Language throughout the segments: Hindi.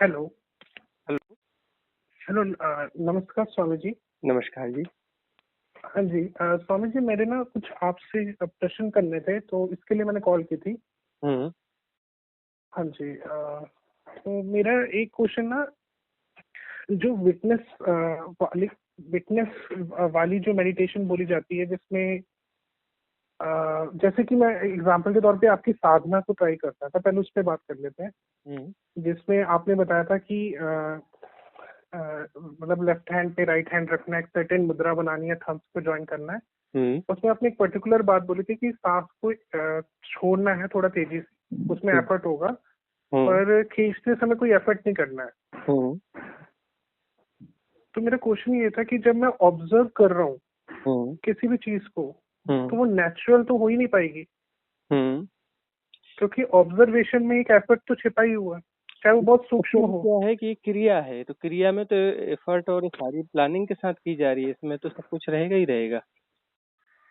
हेलो। हेलो। हेलो। नमस्कार स्वामी जी। नमस्कार जी। हाँ जी, स्वामी जी मेरे ना कुछ आपसे प्रश्न करने थे, तो इसके लिए मैंने कॉल की थी। हम्म। हाँ जी, तो मेरा एक क्वेश्चन ना, जो विटनेस वाली जो मेडिटेशन बोली जाती है, जिसमें जैसे कि मैं एग्जांपल के तौर पे आपकी साधना को ट्राई करता था, पहले उस पर बात कर लेते हैं। हम्म। जिसमें आपने बताया था कि मतलब लेफ्ट हैंड पे राइट हैंड रखना है, एक सर्टेन मुद्रा बनानी है, थम्स को ज्वाइन करना है। हम्म। उसमें आपने एक पर्टिकुलर बात बोली थी कि सांस को छोड़ना है थोड़ा तेजी से, उसमें हम्म। एफर्ट होगा, हम्म। पर खींचते समय कोई एफर्ट नहीं करना है। हम्म। तो मेरा क्वेश्चन ये था कि जब मैं ऑब्जर्व कर रहा हूँ हम्म। किसी भी चीज को, तो हम्म। वो नेचुरल तो हो ही नहीं पाएगी, हम्म। क्योंकि ऑब्जर्वेशन में एक एफर्ट तो छिपा ही हुआ है, चाहे वो बहुत सूक्ष्म एक्चुअली हो। क्या है कि ये क्रिया है, तो क्रिया में तो एफर्ट और सारी प्लानिंग के साथ की जा रही है, इसमें तो सब कुछ रहेगा ही रहेगा।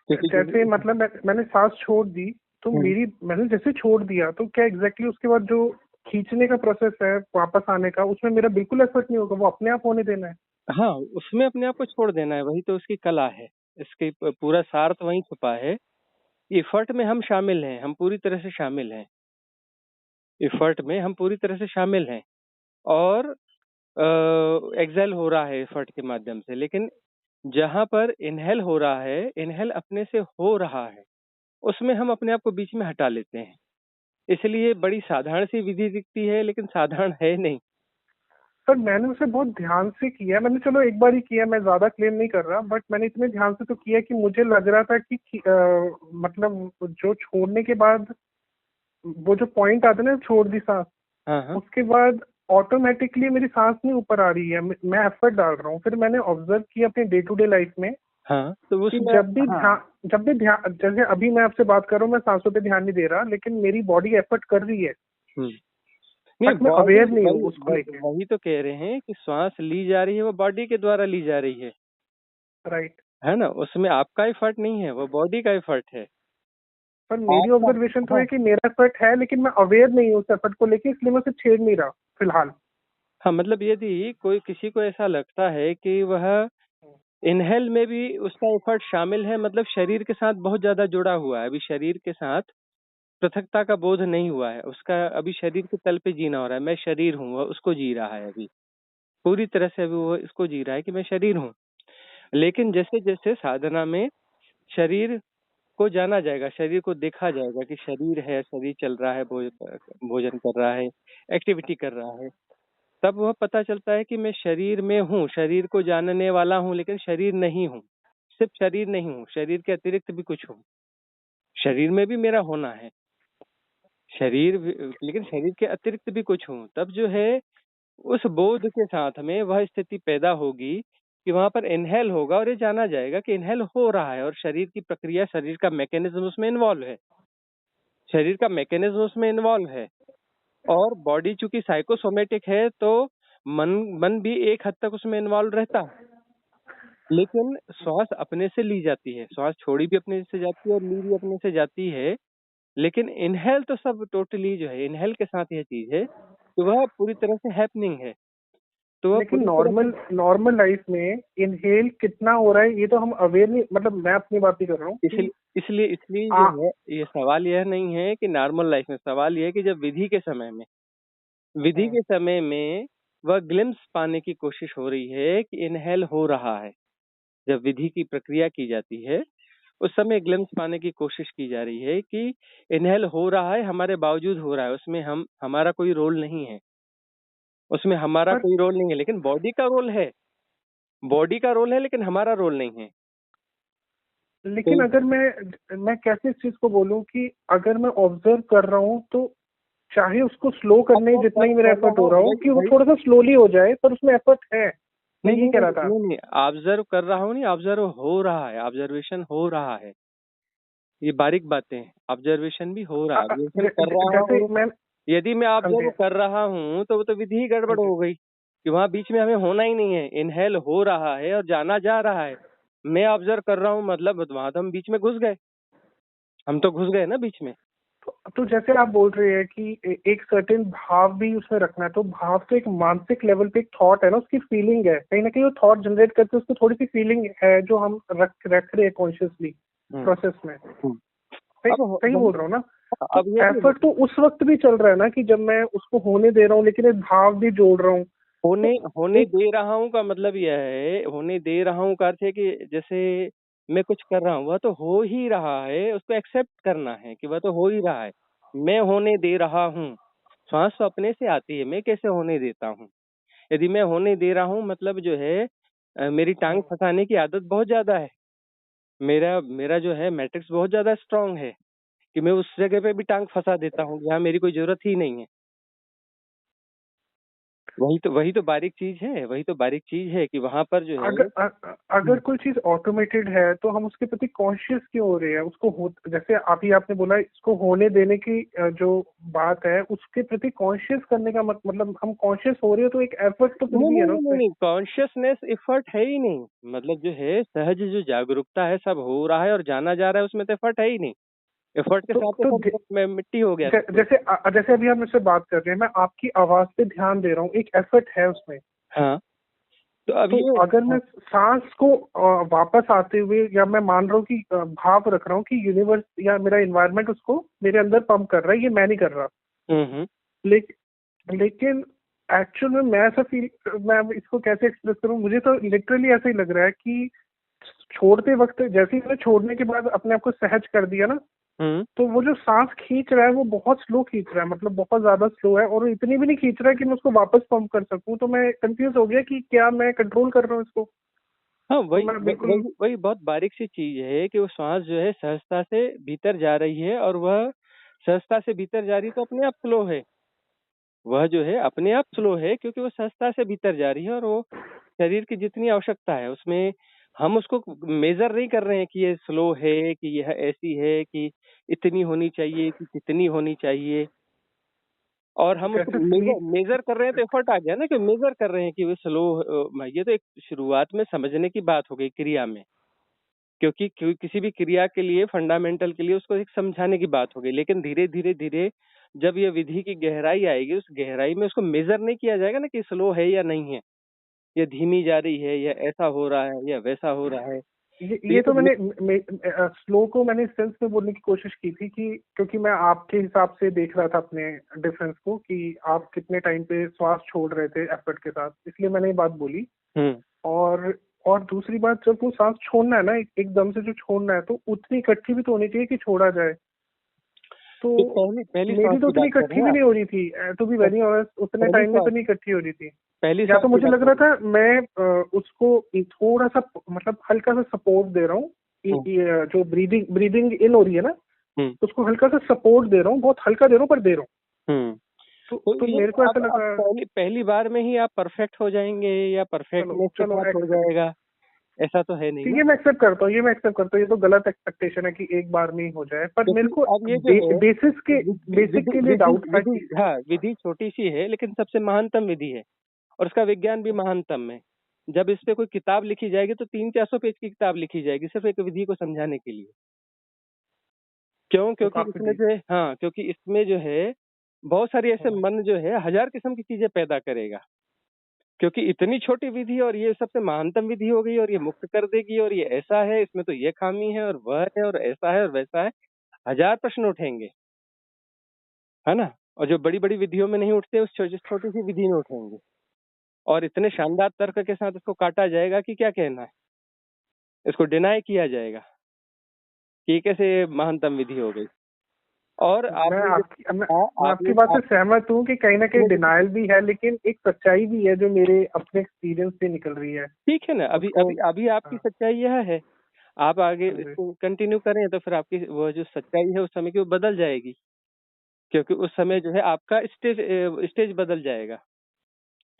क्योंकि जैसे मतलब मैंने सांस छोड़ दी, तो हम्म। मैंने जैसे छोड़ दिया, तो क्या एग्जैक्टली उसके बाद जो खींचने का प्रोसेस है वापस आने का, उसमें मेरा बिल्कुल एफर्ट नहीं होगा, वो अपने आप होने देना है। हाँ, उसमें अपने आप को छोड़ देना है, वही तो उसकी कला है। इसके पूरा सार तो वहीं छुपा है। एफर्ट में हम शामिल हैं, हम पूरी तरह से शामिल हैं। एफर्ट में हम पूरी तरह से शामिल हैं और एक्सेल हो रहा है एफर्ट के माध्यम से, लेकिन जहां पर इनहेल हो रहा है, इनहेल अपने से हो रहा है, उसमें हम अपने आप को बीच में हटा लेते हैं। इसलिए बड़ी साधारण सी विधि दिखती है, लेकिन साधारण है नहीं। सर मैंने उसे बहुत ध्यान से किया, मैंने चलो एक बार ही किया, मैं ज्यादा क्लेम नहीं कर रहा, बट मैंने इतने ध्यान से तो किया कि मुझे लग रहा था कि मतलब जो छोड़ने के बाद वो जो पॉइंट आता है ना, छोड़ दी सांस, हाँ हाँ। उसके बाद ऑटोमेटिकली मेरी सांस नहीं ऊपर आ रही है, मैं एफर्ट डाल रहा हूँ। फिर मैंने ऑब्जर्व किया अपने डे टू डे लाइफ में हाँ, तो कि उसमें हाँ। जब भी ध्यान, जैसे अभी मैं आपसे बात कर रहा हूँ, मैं सांसों पे ध्यान नहीं दे रहा, लेकिन मेरी बॉडी एफर्ट कर रही है, हम्म। नहीं, बट मैं बॉडी अवेयर नहीं हूँ वही उसको वही लेके। वही तो कह रहे हैं कि श्वास ली जा रही है, वो बॉडी के द्वारा ली जा रही राइट। है ना। उसमें आपका एफर्ट नहीं है, वो बॉडी का एफर्ट है। पर मेरी आपका ऑब्जर्वेशन तो हाँ। है कि मेरा एफर्ट है, लेकिन मैं अवेयर नहीं हूँ उस एफर्ट को लेके, इसलिए मैं उसे छेड़ नहीं रहा फिलहाल। हाँ, मतलब यदि कोई किसी को ऐसा लगता है कि वह इनहेल में भी उसका एफर्ट शामिल है, मतलब शरीर के साथ बहुत ज्यादा जुड़ा हुआ है, अभी शरीर के साथ पृथकता का बोध नहीं हुआ है उसका, अभी शरीर के तल पे जीना हो रहा है, मैं शरीर हूँ, वह उसको जी रहा है अभी पूरी तरह से, अभी वो इसको जी रहा है कि मैं शरीर हूँ। लेकिन जैसे जैसे साधना में शरीर को जाना जाएगा, शरीर को देखा जाएगा कि शरीर है, शरीर चल रहा है, भोजन कर रहा है, एक्टिविटी कर रहा है, तब वह पता चलता है कि मैं शरीर में हूँ, शरीर को जानने वाला हूँ, लेकिन शरीर नहीं हूँ। सिर्फ शरीर नहीं हूँ, शरीर के अतिरिक्त भी कुछ हूँ, शरीर में भी मेरा होना है, लेकिन शरीर के अतिरिक्त भी कुछ हूँ। तब जो है उस बोध के साथ में वह स्थिति पैदा होगी कि वहां पर इनहेल होगा और ये जाना जाएगा कि इनहेल हो रहा है, और शरीर की प्रक्रिया, शरीर का मैकेनिज्म उसमें इन्वॉल्व है, शरीर का मैकेनिज्म उसमें इन्वॉल्व है। और बॉडी चूंकि साइकोसोमेटिक है, तो मन मन भी एक हद तक उसमें इन्वॉल्व रहता है। लेकिन श्वास अपने से ली जाती है, श्वास छोड़ी भी अपने से जाती है और ली भी अपने से जाती है, लेकिन इनहेल तो सब टोटली जो है, इनहेल के साथ यह चीज है कि वह पूरी तरह से हैपनिंग है, तो वह लेकिन पूरी तरह से। नॉर्मल लाइफ में इनहेल कितना हो रहा है, ये तो हम अवेयर नहीं, मतलब मैं अपनी बात ही कर रहा हूँ इसलिए कि इसलिए इसलिए आ, जो है, ये सवाल यह नहीं है कि नॉर्मल लाइफ में, सवाल यह है कि जब विधि के समय में वह ग्लिम्स पाने की कोशिश हो रही है कि इनहेल हो रहा है, जब विधि की प्रक्रिया की जाती है उस समय ग्लिम्स पाने की कोशिश की जा रही है कि इनहेल हो रहा है, हमारे बावजूद हो रहा है, उसमें हमारा कोई रोल नहीं है, उसमें हमारा पर कोई रोल नहीं है, लेकिन बॉडी का रोल है, बॉडी का रोल है, लेकिन हमारा रोल नहीं है। लेकिन तो अगर मैं कैसे इस चीज को बोलूं कि अगर मैं ऑब्जर्व कर रहा हूँ, तो चाहे उसको स्लो अब करने वो जितना ही मेरा कर एफर्ट रहा हो हूँ, रहा हो, वही कि वो वही थोड़ा सा स्लोली हो जाए, पर उसमें एफर्ट है। मैं नहीं ये नहीं कह नहीं रहा था। नहीं नहीं, ऑब्जर्व कर रहा हूँ नहीं, ऑब्जर्व हो रहा है, ऑब्जर्वेशन हो रहा है, ये बारीक बातें हैं, ऑब्जर्वेशन भी हो रहा है, ऑब्जर्वेशन कर रहा जैसे हूँ। मैं, यदि मैं हाँ जी, ऑब्जर्व कर रहा हूँ तो वो तो विधि ही हाँ गड़बड़ जी। हो गई कि वहां बीच में हमें होना ही नहीं है, इनहेल हो रहा है और जाना जा रहा है, मैं ऑब्जर्व कर रहा हूँ, मतलब वहां तो हम बीच में घुस गए, हम तो घुस गए ना बीच में। तो जैसे आप बोल रहे हैं कि एक सर्टेन भाव भी उसमें रखना है, तो भाव तो एक मानसिक लेवल पे एक थॉट है ना, उसकी फीलिंग है, कहीं ना कहीं वो थॉट जनरेट करके उसको थोड़ी सी फीलिंग है जो हम रख रहे हैं कॉन्शियसली प्रोसेस में। सही सही बोल रहा हूँ ना? अब तो एफर्ट तो उस वक्त भी चल रहा है ना कि जब मैं उसको होने दे रहा हूँ, लेकिन एक भाव भी जोड़ रहा हूँ। होने दे रहा हूँ का मतलब यह है, होने दे रहा हूँ का अर्थ है कि जैसे मैं कुछ कर रहा हूँ, वह तो हो ही रहा है, उसको एक्सेप्ट करना है कि वह तो हो ही रहा है। मैं होने दे रहा हूँ, श्वास तो अपने से आती है, मैं कैसे होने देता हूँ? यदि मैं होने दे रहा हूँ मतलब जो है मेरी टांग फंसाने की आदत बहुत ज्यादा है। मेरा मेरा जो है मैट्रिक्स बहुत ज्यादा स्ट्रांग है कि मैं उस जगह पे भी टांग फंसा देता हूँ जहाँ मेरी कोई जरूरत ही नहीं है। वही तो बारीक चीज है, वही तो बारीक चीज है कि वहां पर जो है अगर कोई चीज ऑटोमेटेड है तो हम उसके प्रति कॉन्शियस क्यों हो रहे हैं? उसको हो, जैसे अभी आपने बोला इसको होने देने की जो बात है, उसके प्रति कॉन्शियस करने का मतलब हम कॉन्शियस हो रहे हो तो एक एफर्ट तो फिर भी है ना उसमें। नहीं, कॉन्शियसनेस एफर्ट है ही नहीं। मतलब जो है सहज जो जागरूकता है, सब हो रहा है और जाना जा रहा है, उसमें तो एफर्ट है ही नहीं। एफर्ट के साथ तो सब मिट्टी हो गया। जैसे अभी आप मुझसे बात कर रहे हैं, मैं आपकी आवाज पे ध्यान दे रहा हूँ, एक एफर्ट है उसमें। हाँ, तो अब तो अगर मैं सांस को वापस आते हुए, या मैं मान रहा हूँ कि भाव रख रहा हूँ कि यूनिवर्स या मेरा एनवायरनमेंट उसको मेरे अंदर पंप कर रहा है, ये मैं नहीं कर रहा। लेकिन एक्चुअल में मैं ऐसा फील, मैं इसको कैसे एक्सप्रेस करूँ, मुझे तो लिटरली ऐसा ही लग रहा है कि छोड़ते वक्त, जैसे ही मैंने छोड़ने के बाद अपने आप को सहज कर दिया ना, तो वो जो सांस खींच रहा है वो बहुत स्लो खींच रहा है, मतलब बहुत ज्यादा स्लो है, और इतनी भी नहीं खींच रहा है कि मैं उसको वापस पंप कर सकूं। तो मैं कंफ्यूज हो गया कि क्या मैं कंट्रोल कर रहा हूँ इसको। हाँ, वही बहुत बारीक सी चीज है कि वो श्वास जो है सहजता से भीतर जा रही है, और वह सहजता से भीतर जा रही तो अपने आप स्लो है। वह जो है अपने आप स्लो है क्योंकि वो सहजता से भीतर जा रही है, और वो शरीर की जितनी आवश्यकता है उसमें हम उसको मेजर नहीं कर रहे हैं कि ये स्लो है, कि यह ऐसी है, कि इतनी होनी चाहिए, कि कितनी होनी चाहिए। और हम उसको मेजर कर रहे हैं तो एफर्ट आ गया ना, कि मेजर कर रहे हैं कि वो स्लो। ये तो एक शुरुआत में समझने की बात हो गई क्रिया में, क्योंकि किसी भी क्रिया के लिए, फंडामेंटल के लिए उसको एक समझाने की बात हो गई। लेकिन धीरे धीरे धीरे जब ये विधि की गहराई आएगी, उस गहराई में उसको मेजर नहीं किया जाएगा ना कि स्लो है या नहीं है, या धीमी जा रही है, या ऐसा हो रहा है, या वैसा हो रहा है। ये तो मैंने स्लो को मैंने इस सेंस में बोलने की कोशिश की थी कि क्योंकि मैं आपके हिसाब से देख रहा था अपने डिफरेंस को कि आप कितने टाइम पे श्वास छोड़ रहे थे एफर्ट के साथ, इसलिए मैंने ये बात बोली। और दूसरी बात, जब वो सांस छोड़ना है ना, एकदम से जो छोड़ना है, तो उतनी इकट्ठी भी तो होनी चाहिए कि छोड़ा जाए। तो पहली मेरी तो उतनी इकट्ठी भी नहीं हो रही थी, टू बी वेरी ऑनेस्ट, उतने टाइम में तो नहीं इकट्ठी हो रही थी। या तो मुझे लग रहा था मैं उसको थोड़ा सा मतलब हल्का सा सपोर्ट दे रहा हूँ, जो ब्रीदिंग इन हो रही है ना, उसको हल्का सा सपोर्ट दे रहा हूँ, बहुत हल्का दे रहा हूँ पर दे रहा हूँ। तो मेरे को ऐसा लगा पहली बार में ही आप परफेक्ट हो जाएंगे या परफेक्टनेस के साथ हो जाएगा, ऐसा तो है नहीं। ये मैं एक्सेप्ट करता हूँ, ये तो गलत एक्सपेक्टेशन है कि एक बार में ही हो जाए, पर मेरे को बेसिक के लिए डाउट था। हाँ, विधि छोटी सी है लेकिन सबसे महानतम विधि है, और उसका विज्ञान भी महानतम है। जब इस पे कोई किताब लिखी जाएगी तो 300-400 पेज की किताब लिखी जाएगी सिर्फ एक विधि को समझाने के लिए। क्यों? क्योंकि इसमें जो है, हाँ, क्योंकि इसमें जो है बहुत सारी ऐसे मन जो है 1000 किस्म की चीजें पैदा करेगा, क्योंकि इतनी छोटी विधि और ये सबसे महानतम विधि हो गई, और ये मुक्त कर देगी, और ये ऐसा है, इसमें तो ये खामी है, और वह है, और ऐसा है, और वैसा है। 1000 प्रश्न उठेंगे, है ना? और जो बड़ी बड़ी विधियों में नहीं उठते, उस छोटी सी विधि में उठेंगे, और इतने शानदार तर्क के साथ इसको काटा जाएगा कि क्या कहना है, इसको डिनाई किया जाएगा कि कैसे महानतम विधि हो गई। और मैं आपकी बात से सहमत हूँ कि कहीं ना कहीं डिनायल भी है, लेकिन एक सच्चाई भी है जो मेरे अपने एक्सपीरियंस से निकल रही है। ठीक है ना, अभी आपकी सच्चाई यह है, आप आगे इसको कंटिन्यू करें तो फिर आपकी वो जो सच्चाई है उस समय की वो बदल जाएगी, क्योंकि उस समय जो है आपका स्टेज बदल जाएगा,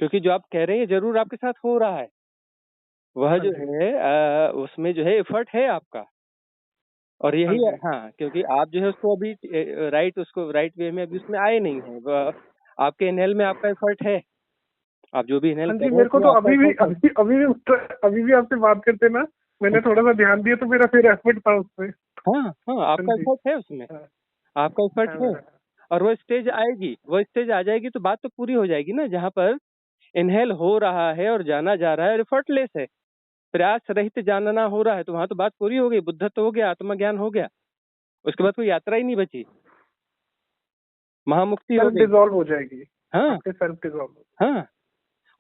क्योंकि जो आप कह रहे हैं जरूर आपके साथ हो रहा है, वह जो है उसमें जो है एफर्ट है आपका, और यही है। हाँ, क्योंकि आप जो है उसको अभी राइट वे में अभी उसमें आए नहीं है। आपके इनहेल में आपका एफर्ट है, आप जो भी इनहेल कर रहे हैं। मेरे को तो अभी भी आपसे बात करते ना, मैंने थोड़ा सा ध्यान दिया तो मेरा फिर एफर्ट था उसमें। हाँ, आपका एफर्ट है उसमें। आपका एफर्ट है, हाँ, और वो स्टेज आएगी, वो स्टेज आ जाएगी तो बात तो पूरी हो जाएगी ना, जहाँ पर इनहेल हो रहा है और जाना जा रहा है और एफर्टलेस है, प्रयास रहित जानना हो रहा है, तो वहां तो बात पूरी हो गई, बुद्धत्व हो गया, आत्मज्ञान हो गया, उसके बाद कोई यात्रा ही नहीं बची, महामुक्ति हो सेल्फ गई। डिजॉल्व हो जाएगी, हाँ आपके सेल्फ डिजॉल्व। हाँ,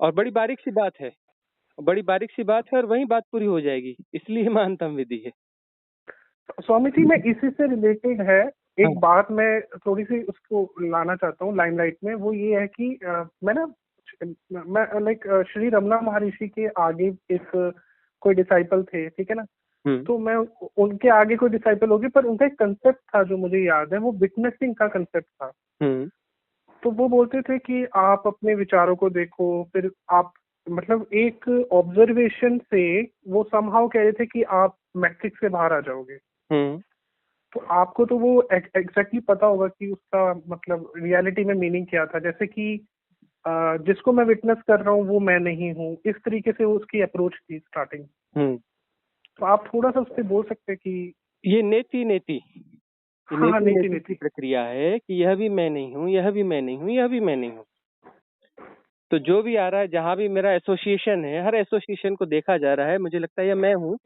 और बड़ी बारीक सी बात है, बड़ी बारीक सी बात है, और वही बात पूरी हो जाएगी, इसलिए महानतम विधि है। स्वामी जी, मैं इसी से रिलेटेड है हाँ। एक बात मैं थोड़ी सी उसको लाना चाहता हूँ लाइमलाइट में। वो ये है कि मैं लाइक श्री रमना महर्षि के आगे एक कोई डिसाइपल थे, ठीक है ना। हम्म। तो मैं उनके आगे कोई डिसाइपल होगी, पर उनका एक कंसेप्ट था जो मुझे याद है, वो विटनेसिंग का कंसेप्ट था। हम्म। तो वो बोलते थे कि आप अपने विचारों को देखो, फिर आप मतलब एक ऑब्जर्वेशन से वो समहाउ कह रहे थे कि आप मैट्रिक्स से बाहर आ जाओगे। हम्म। तो आपको तो वो एग्जैक्टली पता होगा कि उसका मतलब रियलिटी में मीनिंग क्या था। जैसे कि जिसको मैं विटनेस कर रहा हूँ वो मैं नहीं हूँ, इस तरीके से वो उसकी अप्रोच थी स्टार्टिंग। हम्म। तो आप थोड़ा सा उससे बोल सकते हैं कि ये नेति नेति, ये हाँ हाँ, नेति नीति नेति की नीति। प्रक्रिया है कि यह भी मैं नहीं हूँ, यह भी मैं नहीं हूँ, यह भी मैं नहीं हूँ। तो जो भी आ रहा है, जहां भी मेरा एसोसिएशन है, हर एसोसिएशन को देखा जा रहा है, मुझे लगता है यह मैं हूँ,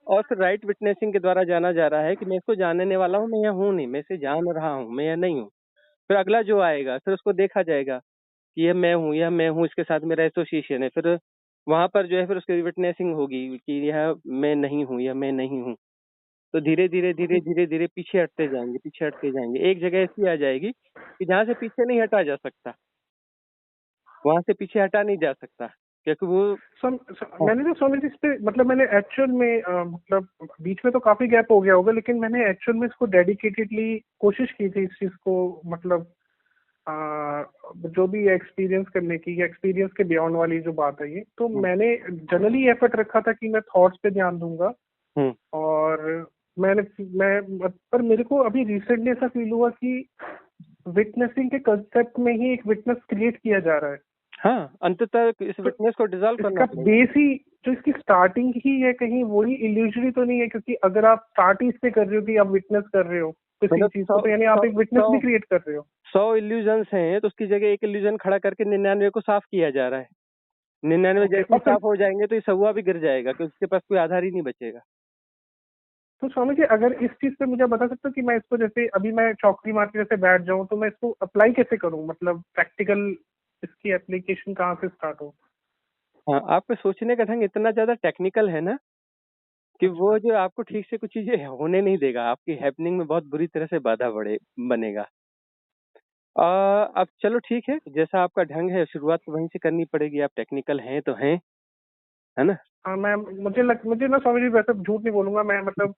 और फिर राइट विटनेसिंग के द्वारा जाना जा रहा है कि मैं इसको जानने वाला हूँ, मैं यह हूँ नहीं, मैं इसे जान रहा हूँ, मैं यह नहीं हूँ। फिर अगला जो आएगा फिर उसको देखा जाएगा कि यह मैं हूँ, यह मैं हूँ, इसके साथ मेरा एसोसिएशन है, फिर वहां पर जो है फिर उसकी विटनेसिंग होगी कि यह मैं नहीं हूँ, यह मैं नहीं हूँ। तो धीरे धीरे धीरे धीरे धीरे पीछे हटते जाएंगे, पीछे हटते जाएंगे, एक जगह ऐसी आ जाएगी कि जहां से पीछे नहीं हटा जा सकता, वहां से पीछे हटा नहीं जा सकता, क्योंकि वो। हाँ। मैंने तो स्वामी जी इस पे मतलब मैंने एक्चुअल में मतलब बीच में तो काफी गैप हो गया होगा, लेकिन मैंने एक्चुअल में इसको डेडिकेटेडली कोशिश की थी इस चीज को मतलब अ, जो भी एक्सपीरियंस करने की, या एक्सपीरियंस के बियॉन्ड वाली जो बात है ये, तो हम्म। मैंने जनरली एफर्ट रखा था कि मैं थॉट्स पे ध्यान दूंगा। हम्म। और मैंने मैं पर मेरे को अभी रिसेंटली ऐसा फील हुआ कि विटनेसिंग के कंसेप्ट में ही एक विटनेस क्रिएट किया जा रहा है। हाँ, अंततः इस तो विटनेस को डिसॉल्व करना इसका पड़ेगा। बेस ही जो इसकी स्टार्टिंग ही है, कहीं वही इल्यूजरी तो नहीं है? क्योंकि अगर आप स्टार्ट ही इससे कर रहे हो कि आप विटनेस कर रहे हो किसी मतलब चीज सौ को, तो यानी सौ आप एक विटनेस सौ भी क्रिएट कर रहे हो। 100 इल्यूजन्स हैं, तो उसकी जगह एक इल्यूजन खड़ा करके 99 को साफ किया जा रहा है। 99 ओके, जैसे ही और फिर साफ हो जाएंगे तो ये 100वां भी गिर जाएगा, क्योंकि उसके पास कोई आधार ही नहीं बचेगा। तो स्वामी जी, अगर इस चीज पे मुझे बता सकते हो कि मैं इसको, जैसे अभी मैं चौकड़ी मार के जैसे बैठ जाऊं, तो मैं इसको अप्लाई कैसे करूं? मतलब प्रैक्टिकल इसकी एप्लीकेशन कहाँ से स्टार्ट हो? हाँ, आपके सोचने का ढंग इतना ज्यादा टेक्निकल है ना कि वो अच्छा। जो आपको ठीक से कुछ चीजें होने नहीं देगा, आपकी हैपनिंग में बहुत बुरी तरह से बाधा बनेगा। अब चलो ठीक है, जैसा आपका ढंग है शुरुआत तो वहीं से करनी पड़ेगी, आप टेक्निकल हैं तो हैं, है ना। हाँ, मैं मुझे ना स्वामी जी, वैसे झूठ नहीं बोलूंगा मैं, मतलब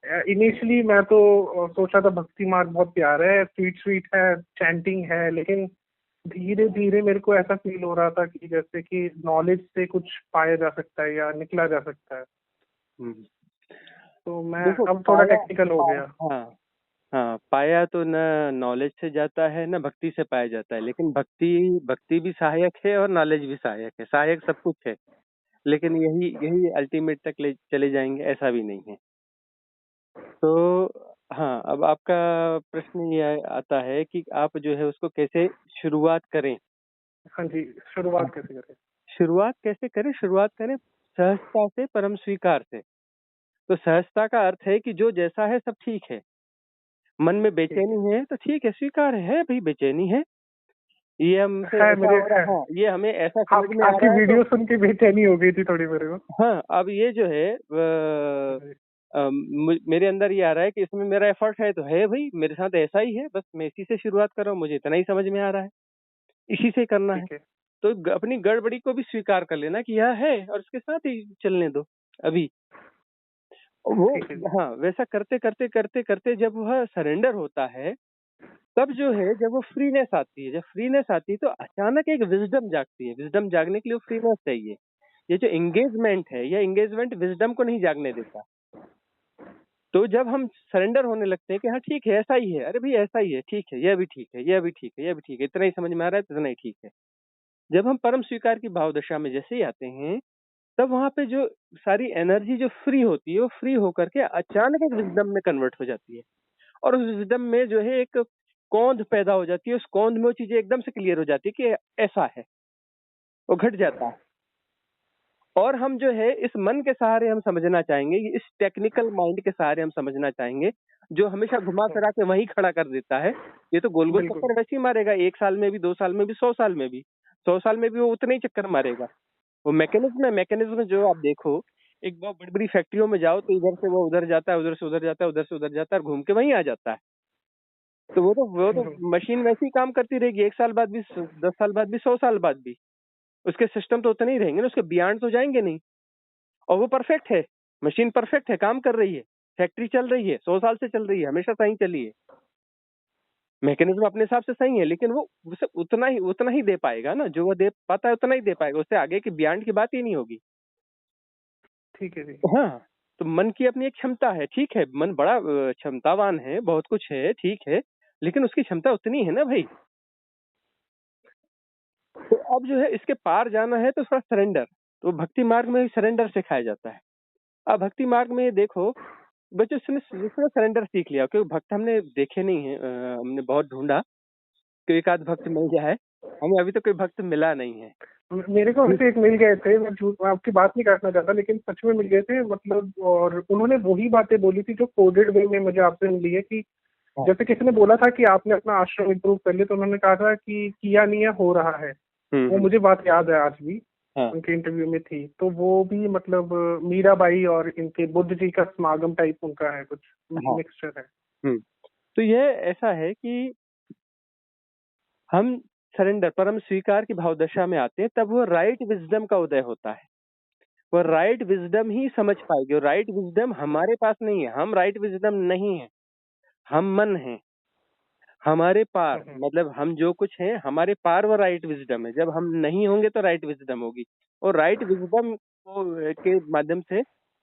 इनिशियली मैं तो सोचा था भक्ति मार्ग बहुत प्यारा है, स्वीट स्वीट है, चैंटिंग है, लेकिन धीरे धीरे मेरे को ऐसा फील हो रहा था कि जैसे कि नॉलेज से कुछ पाया जा सकता है या निकला जा सकता है। हम्म। तो मैं देखो, अब थोड़ा टेक्निकल हो गया। हाँ हाँ, पाया तो न नॉलेज से जाता है न भक्ति से पाया जाता है, लेकिन भक्ति भक्ति भी सहायक है और नॉलेज भी सहायक है, सहायक सब कुछ है, लेकिन यही यही अल्टीमेट तक ले चले जाएंगे ऐसा भी नहीं है। तो हाँ, अब आपका प्रश्न ये आता है कि आप जो है उसको कैसे शुरुआत करें। हाँ जी, हाँ, शुरुआत कैसे करें? शुरुआत कैसे करें? शुरुआत करें सहजता से, परम स्वीकार से। तो सहजता का अर्थ है कि जो जैसा है सब ठीक है। मन में ठीक है। बेचैनी है तो ठीक है, स्वीकार है भाई, बेचैनी है, ये हमसे है ऐसा मेरे हो है। रहा है, हाँ, ये हमें ऐसा समझ में आ आपकी रहा है तो। वीडियो सुन के बेचैनी हो गई थी थोड़ी मेरे को। हाँ, अब ये जो है जी। मेरे अंदर ये आ रहा है कि इसमें मेरा एफर्ट है तो है भाई, मेरे साथ ऐसा ही है, बस मैं इसी से शुरुआत कर रहा हूँ, मुझे इतना ही समझ में आ रहा है, इसी से करना है। ठीक है। तो अपनी गड़बड़ी को भी स्वीकार कर लेना कि यह है, और इसके साथ ही चलने दो अभी। वो, ठीक है जी। हाँ, वैसा करते करते करते करते जब वह सरेंडर होता है, तब जो है जब वो फ्रीनेस आती है, जब फ्रीनेस आती है तो अचानक एक विजडम जागती है। विजडम जागने के लिए वो फ्रीनेस चाहिए। ये जो एंगेजमेंट है, यह एंगेजमेंट विजडम को नहीं जागने देता। तो जब हम सरेंडर होने लगते हैं कि हाँ ठीक है, ऐसा ही है, अरे भाई ऐसा ही है, ठीक है, यह भी ठीक है, यह भी ठीक है, यह भी ठीक है, इतना ही समझ में आ रहा है तो इतना ही ठीक है। जब हम परम स्वीकार की भाव दशा में जैसे ही आते हैं, तब वहां पे जो सारी एनर्जी जो फ्री होती है, वो फ्री होकर के अचानक एक विजडम में कन्वर्ट हो जाती है। और उस विजडम में जो है एक कौंध पैदा हो जाती है, उस कौंध में वो चीजें एकदम से क्लियर हो जाती है कि ऐसा है, वो घट जाता है। और हम जो है इस मन के सहारे हम समझना चाहेंगे, इस टेक्निकल माइंड के सहारे हम समझना चाहेंगे, जो हमेशा घुमा फिरा के वहीं खड़ा कर देता है। ये तो गोल गोल बिल्कुल। चक्कर वैसे ही मारेगा, 1 साल में भी, 2 साल में भी, 100 साल में भी। 100 साल में भी वो उतने ही चक्कर मारेगा। वो मैकेनिज्म है, मैकेनिज्म जो आप देखो, एक बहुत बड़ी बड़ी फैक्ट्रियों में जाओ तो इधर से वो उधर जाता है, उधर से उधर जाता है, उधर से उधर जाता है और घूम के वहीं आ जाता है। तो वो तो मशीन वैसे ही काम करती रहेगी, 1 साल बाद भी, 10 साल बाद भी, 100 साल बाद भी। उसके सिस्टम तो उतने ही रहेंगे ना, उसके बियॉन्ड तो जाएंगे नहीं। और वो परफेक्ट है, मशीन परफेक्ट है, काम कर रही है, फैक्ट्री चल रही है, 100 साल से चल रही है, हमेशा सही चली है। मैकेनिज्म अपने हिसाब से सही है, लेकिन वो उसे उतना ही दे पाएगा ना, जो वो दे पाता है उतना ही दे पाएगा, उससे आगे की बियॉन्ड की बात ही नहीं होगी। ठीक है जी। हाँ, तो मन की अपनी एक क्षमता है, ठीक है, मन बड़ा क्षमतावान है, बहुत कुछ है, ठीक है, लेकिन उसकी क्षमता उतनी है ना भाई। तो अब जो है इसके पार जाना है तो थोड़ा सरेंडर, तो भक्ति मार्ग में सरेंडर सिखाया जाता है। अब भक्ति मार्ग में ये देखो, बच्चों जिसने सरेंडर सीख लिया, क्योंकि भक्त हमने देखे नहीं है, हमने बहुत ढूंढा कि एक आध भक्त मिल गया है, हमें अभी तो कोई भक्त मिला नहीं है। मेरे को वैसे एक मिल गए थे, मैं आपकी बात नहीं काटना चाहता, लेकिन सच में मिल गए थे मतलब, और उन्होंने वही बातें बोली थी जो कोडेड वे में मुझे आपसे मिली है कि हाँ। जैसे किसी ने बोला था कि आपने अपना आश्रम इम्प्रूव कर लिया, तो उन्होंने कहा था कि किया नहीं है, हो रहा है। वो मुझे बात याद है आज भी, हाँ। उनके इंटरव्यू में थी। तो वो भी मतलब मीराबाई और इनके बुद्ध जी का समागम टाइप उनका है, कुछ हाँ। मिक्सचर है। तो ये ऐसा है कि हम सरेंडर, परम स्वीकार की भाव दशा में आते हैं, तब वो राइट विजडम का उदय होता है। वो राइट विजडम ही समझ पाएगी, और राइट विजडम हमारे पास नहीं है, हम राइट विजडम नहीं है, हम मन हैं। हमारे पार मतलब हम जो कुछ हैं, हमारे पार वो राइट विजडम है। जब हम नहीं होंगे तो राइट विजडम होगी, और राइट विजडम को के माध्यम से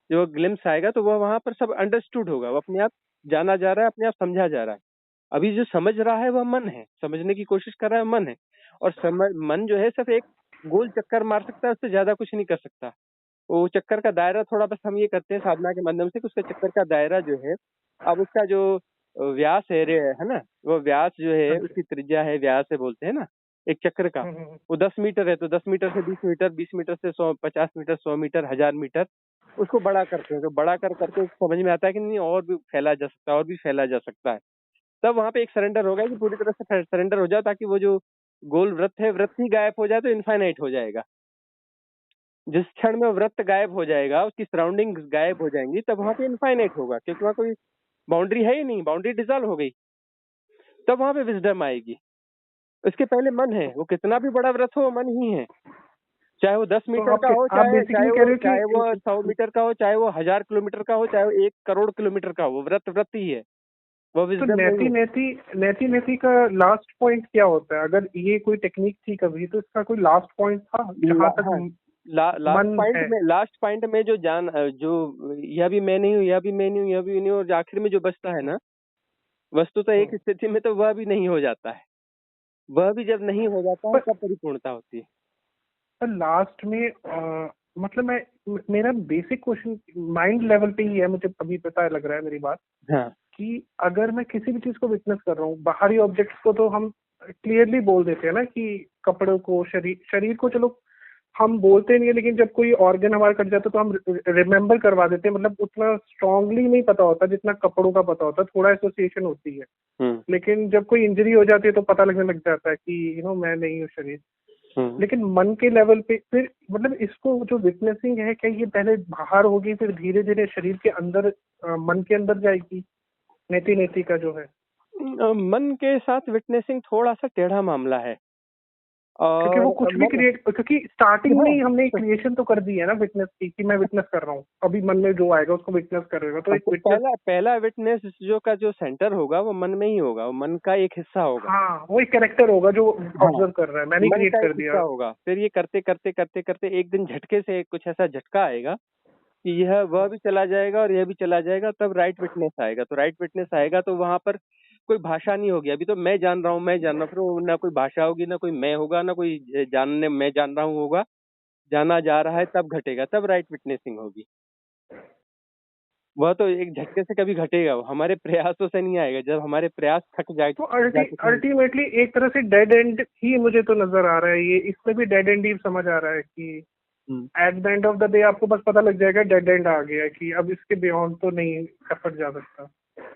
जो ग्लिम्स आएगा तो वह वहां पर सब अंडरस्टूड होगा, वो अपने आप जाना जा रहा है, अपने आप समझा जा रहा है। अभी जो समझ रहा है वह मन है, समझने की कोशिश कर रहा है मन है। और मन जो है सिर्फ एक गोल चक्कर मार सकता है, उससे ज्यादा कुछ नहीं कर सकता। वो चक्कर का दायरा थोड़ा, बस हम ये करते हैं साधना के माध्यम से कि उसका चक्कर का दायरा जो है, अब उसका जो व्यास है ना, वो व्यास जो है, उसकी त्रिज्या है, व्यास है बोलते हैं ना एक चक्र का, वो 10 मीटर है, तो 10 मीटर से 20 मीटर, 20 मीटर से 100, 50 मीटर, 100 मीटर, 1000 मीटर, उसको बड़ा करते हैं। तो बड़ा कर करके समझ में आता है कि नहीं, और भी फैला जा सकता है, और भी फैला जा सकता है। तब वहां पे एक सरेंडर होगा कि पूरी तरह से सरेंडर हो जाए, ताकि वो जो गोल वृत्त है, वृत्त ही गायब हो जाए तो इनफाइनाइट हो जाएगा। जिस क्षण में वृत्त गायब हो जाएगा, उसकी सराउंडिंग गायब हो जाएंगी, तब वहां पे इनफाइनाइट होगा, क्योंकि वहां कोई बाउंड्री है ही नहीं, बाउंड्री डिसॉल्व हो गई। तब वहां पे विजडम आएगी। इसके पहले मन है, वो कितना भी बड़ा व्रत हो, वो मन ही है। चाहे वो 10 मीटर तो का हो, आप बेसिकली कह रहे चाहे हो वो कि 100 मीटर का हो, चाहे वो 1000 किलोमीटर का हो, चाहे वो 1 करोड़ किलोमीटर का हो, वो व्रत व्रत ही है, वो तो विजडम नहीं नेति है। नेति नेति नेति का लास्ट पॉइंट क्या होता है? अगर ये कोई टेक्निक थी कभी, तो इसका कोई लास्ट पॉइंट था जहां तक हाँ, मन है? लास्ट पॉइंट में जो यह भी मैं नहीं हूँ, यह भी मैं नहीं हूँ, यह भी नहीं हूँ, और आखिर में जो बचता है ना, वस्तु तो एक स्थिति में तो वह भी नहीं हो जाता है। वह भी जब नहीं हो जाता है पर तब परिपूर्णता होती है। पर लास्ट में मतलब मेरा बेसिक क्वेश्चन माइंड लेवल पे ही है, मुझे अभी पता लग रहा है मेरी बात, हाँ। कि अगर मैं किसी भी चीज को विटनेस कर रहा हूँ, बाहरी ऑब्जेक्ट्स को तो हम क्लियरली बोल देते हैं ना, कि कपड़ों को, शरीर शरीर को चलो हम बोलते नहीं है, लेकिन जब कोई ऑर्गन हमारा कट जाता है तो हम रिमेम्बर करवा देते हैं, मतलब उतना स्ट्रांगली नहीं पता होता जितना कपड़ों का पता होता है, थोड़ा एसोसिएशन होती है। लेकिन जब कोई इंजरी हो जाती है तो पता लगने लग जाता है कि मैं नहीं हूँ शरीर। लेकिन मन के लेवल पे फिर मतलब इसको जो विटनेसिंग है, क्या ये पहले बाहर होगी, फिर धीरे धीरे शरीर के अंदर, मन के अंदर जाएगी? नेति नेति का जो है, मन के साथ विटनेसिंग थोड़ा सा टेढ़ा मामला है। क्योंकि वो और कुछ भी मन, क्रिएट, क्योंकि स्टार्टिंग में हाँ, ही हमने क्रिएशन तो कर दी है ना विटनेस की, कि मैं विटनेस कर रहा हूँ, अभी मन में जो आएगा उसको विटनेस करेगा, तो एक तो विटनेस। पहला विटनेस जो सेंटर होगा वो मन में ही होगा, वो मन का एक हिस्सा होगा। हाँ, वो एक कैरेक्टर होगा जो हाँ, ऑब्जर्व कर रहा है, मैंने मन क्रिएट का एक कर हिस्सा दिया। होगा। फिर ये करते करते करते करते एक दिन झटके से कुछ ऐसा झटका आएगा कि वह भी चला जाएगा और यह भी चला जाएगा, तब राइट विटनेस आएगा। तो राइट विटनेस आएगा तो वहां पर कोई भाषा नहीं होगी। अभी तो मैं जान रहा हूँ, मैं जान रहा हूँ, फिर वो ना कोई भाषा होगी, ना कोई मैं होगा, ना कोई जानने मैं जान रहा हूँ होगा, जाना जा रहा है, तब घटेगा, तब राइट विटनेसिंग होगी। वह तो एक झटके से कभी घटेगा, वो हमारे प्रयासों से नहीं आएगा। जब हमारे प्रयास थक तो जाते हैं। अल्टीमेटली एक तरह से डेड एंड ही मुझे तो नजर आ रहा है, ये इसमें भी डेड एंड ही समझ आ रहा है कि hmm. At the end of the day आपको बस पता लग जाएगा डेड एंड आ गया है, कि अब इसके बियॉन्ड तो नहीं एफर्ट जा सकता,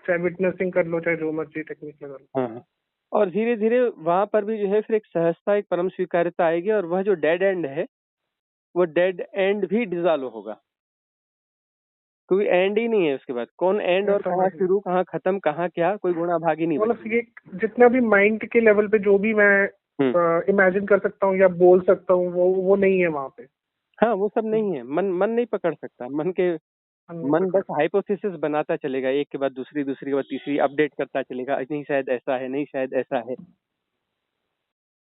चाहे विटनेसिंग कर लो चाहे जो मर्जी टेक्निक लगा लो। हाँ हाँ। और धीरे धीरे वहां पर भी जो है फिर एक सहजता, एक परम स्वीकार्यता आएगी, और वह जो डेड एंड है वो डेड एंड भी डिजॉल्व होगा। कोई एंड ही नहीं है उसके बाद। कौन एंड मैं और कहाँ समझ गया। शुरू, कहाँ खत्म, कहाँ क्या, कोई गुणा भागी नहीं मतलब बचेगा। ये जितना भी माइंड के लेवल पे जो भी मैं हम्म। इमेजिन कर सकता हूँ या बोल सकता हूँ, वो नहीं है वहां पे। हाँ, वो सब नहीं है। मन मन नहीं पकड़ सकता। मन नहीं मन पकड़ बस सकता। हाइपोथेसिस बनाता चलेगा, एक के बाद दूसरी, दूसरी के बाद तीसरी, अपडेट करता चलेगा। नहीं शायद ऐसा है, नहीं शायद ऐसा है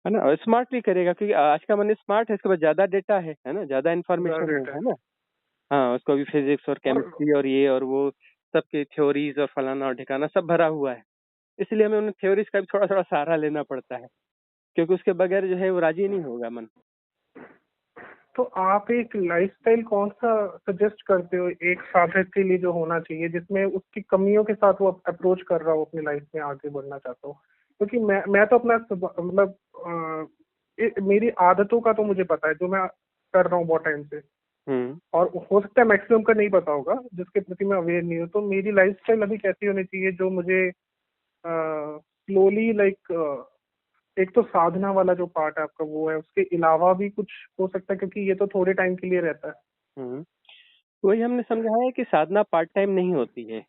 ना। और स्मार्टली करेगा, क्योंकि आज का मन स्मार्ट है, इसके पास ज्यादा डेटा है ना, ज्यादा ज्यादा इन्फॉर्मेशन डेटा है। है ना। हाँ, उसको अभी फिजिक्स और और केमिस्ट्री और ये और वो सबके थ्योरीज और फलाना और ठिकाना सब भरा हुआ है। इसलिए हमें उन थ्योरीज का भी थोड़ा थोड़ा सहारा लेना पड़ता है, क्योंकि उसके बगैर जो है वो राजी नहीं होगा मन। तो आप एक लाइफस्टाइल कौन सा सजेस्ट करते हो एक साधक के लिए जो होना चाहिए, जिसमें उसकी कमियों के साथ वो अप्रोच कर रहा हो, अपनी लाइफ में आगे बढ़ना चाहता हो? क्योंकि मैं तो अपना मतलब मेरी आदतों का तो मुझे पता है, जो मैं कर रहा हूँ बहुत टाइम से। हम्म। और हो सकता है मैक्सिमम का नहीं पता होगा, जिसके प्रति मैं अवेयर नहीं हूँ। तो मेरी लाइफस्टाइल अभी कैसी होनी चाहिए जो मुझे स्लोली लाइक, एक तो साधना वाला जो पार्ट है आपका वो है, उसके अलावा भी कुछ हो सकता है, क्योंकि ये तो थोड़े टाइम के लिए रहता है। हम्म। वही हमने समझा है कि साधना पार्ट टाइम नहीं होती है।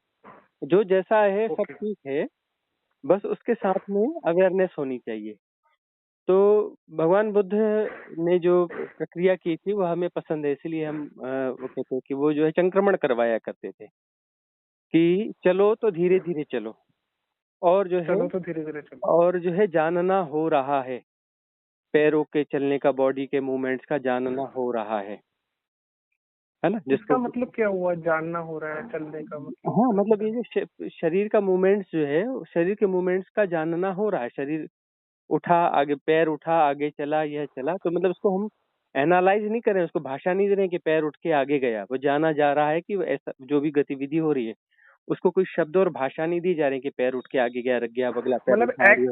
जो जैसा है सब ओके। ठीक है, बस उसके साथ में अवेयरनेस होनी चाहिए। तो भगवान बुद्ध ने जो प्रक्रिया की थी वो हमें पसंद है, इसलिए हम वो कहते हैं कि वो जो है संक्रमण करवाया करते थे कि चलो तो धीरे धीरे चलो, और जो है चलो तो धीरे धीरे चलो। और जो है जानना हो रहा है, पैरों के चलने का, बॉडी के मूवमेंट्स का जानना हो रहा है ना, जिसको। इसका मतलब क्या हुआ, जानना हो रहा है चलने का मतलब हाँ, क्या मतलब होता ये है? जो शरीर का मूवमेंट्स जो है, शरीर के मूवमेंट्स का जानना हो रहा है। शरीर उठा आगे, पैर उठा आगे चला, यह चला, तो मतलब उसको हम एनालाइज नहीं कर रहे हैं, उसको भाषा नहीं दे रहे हैं कि पैर उठ के आगे गया। वो जाना जा रहा है कि वो ऐसा जो भी गतिविधि हो रही है, उसको कोई शब्द और भाषा नहीं दी जा रही कि पैर उठ के आगे गया, रख गया, अगला पैर मतलब उठा रही है।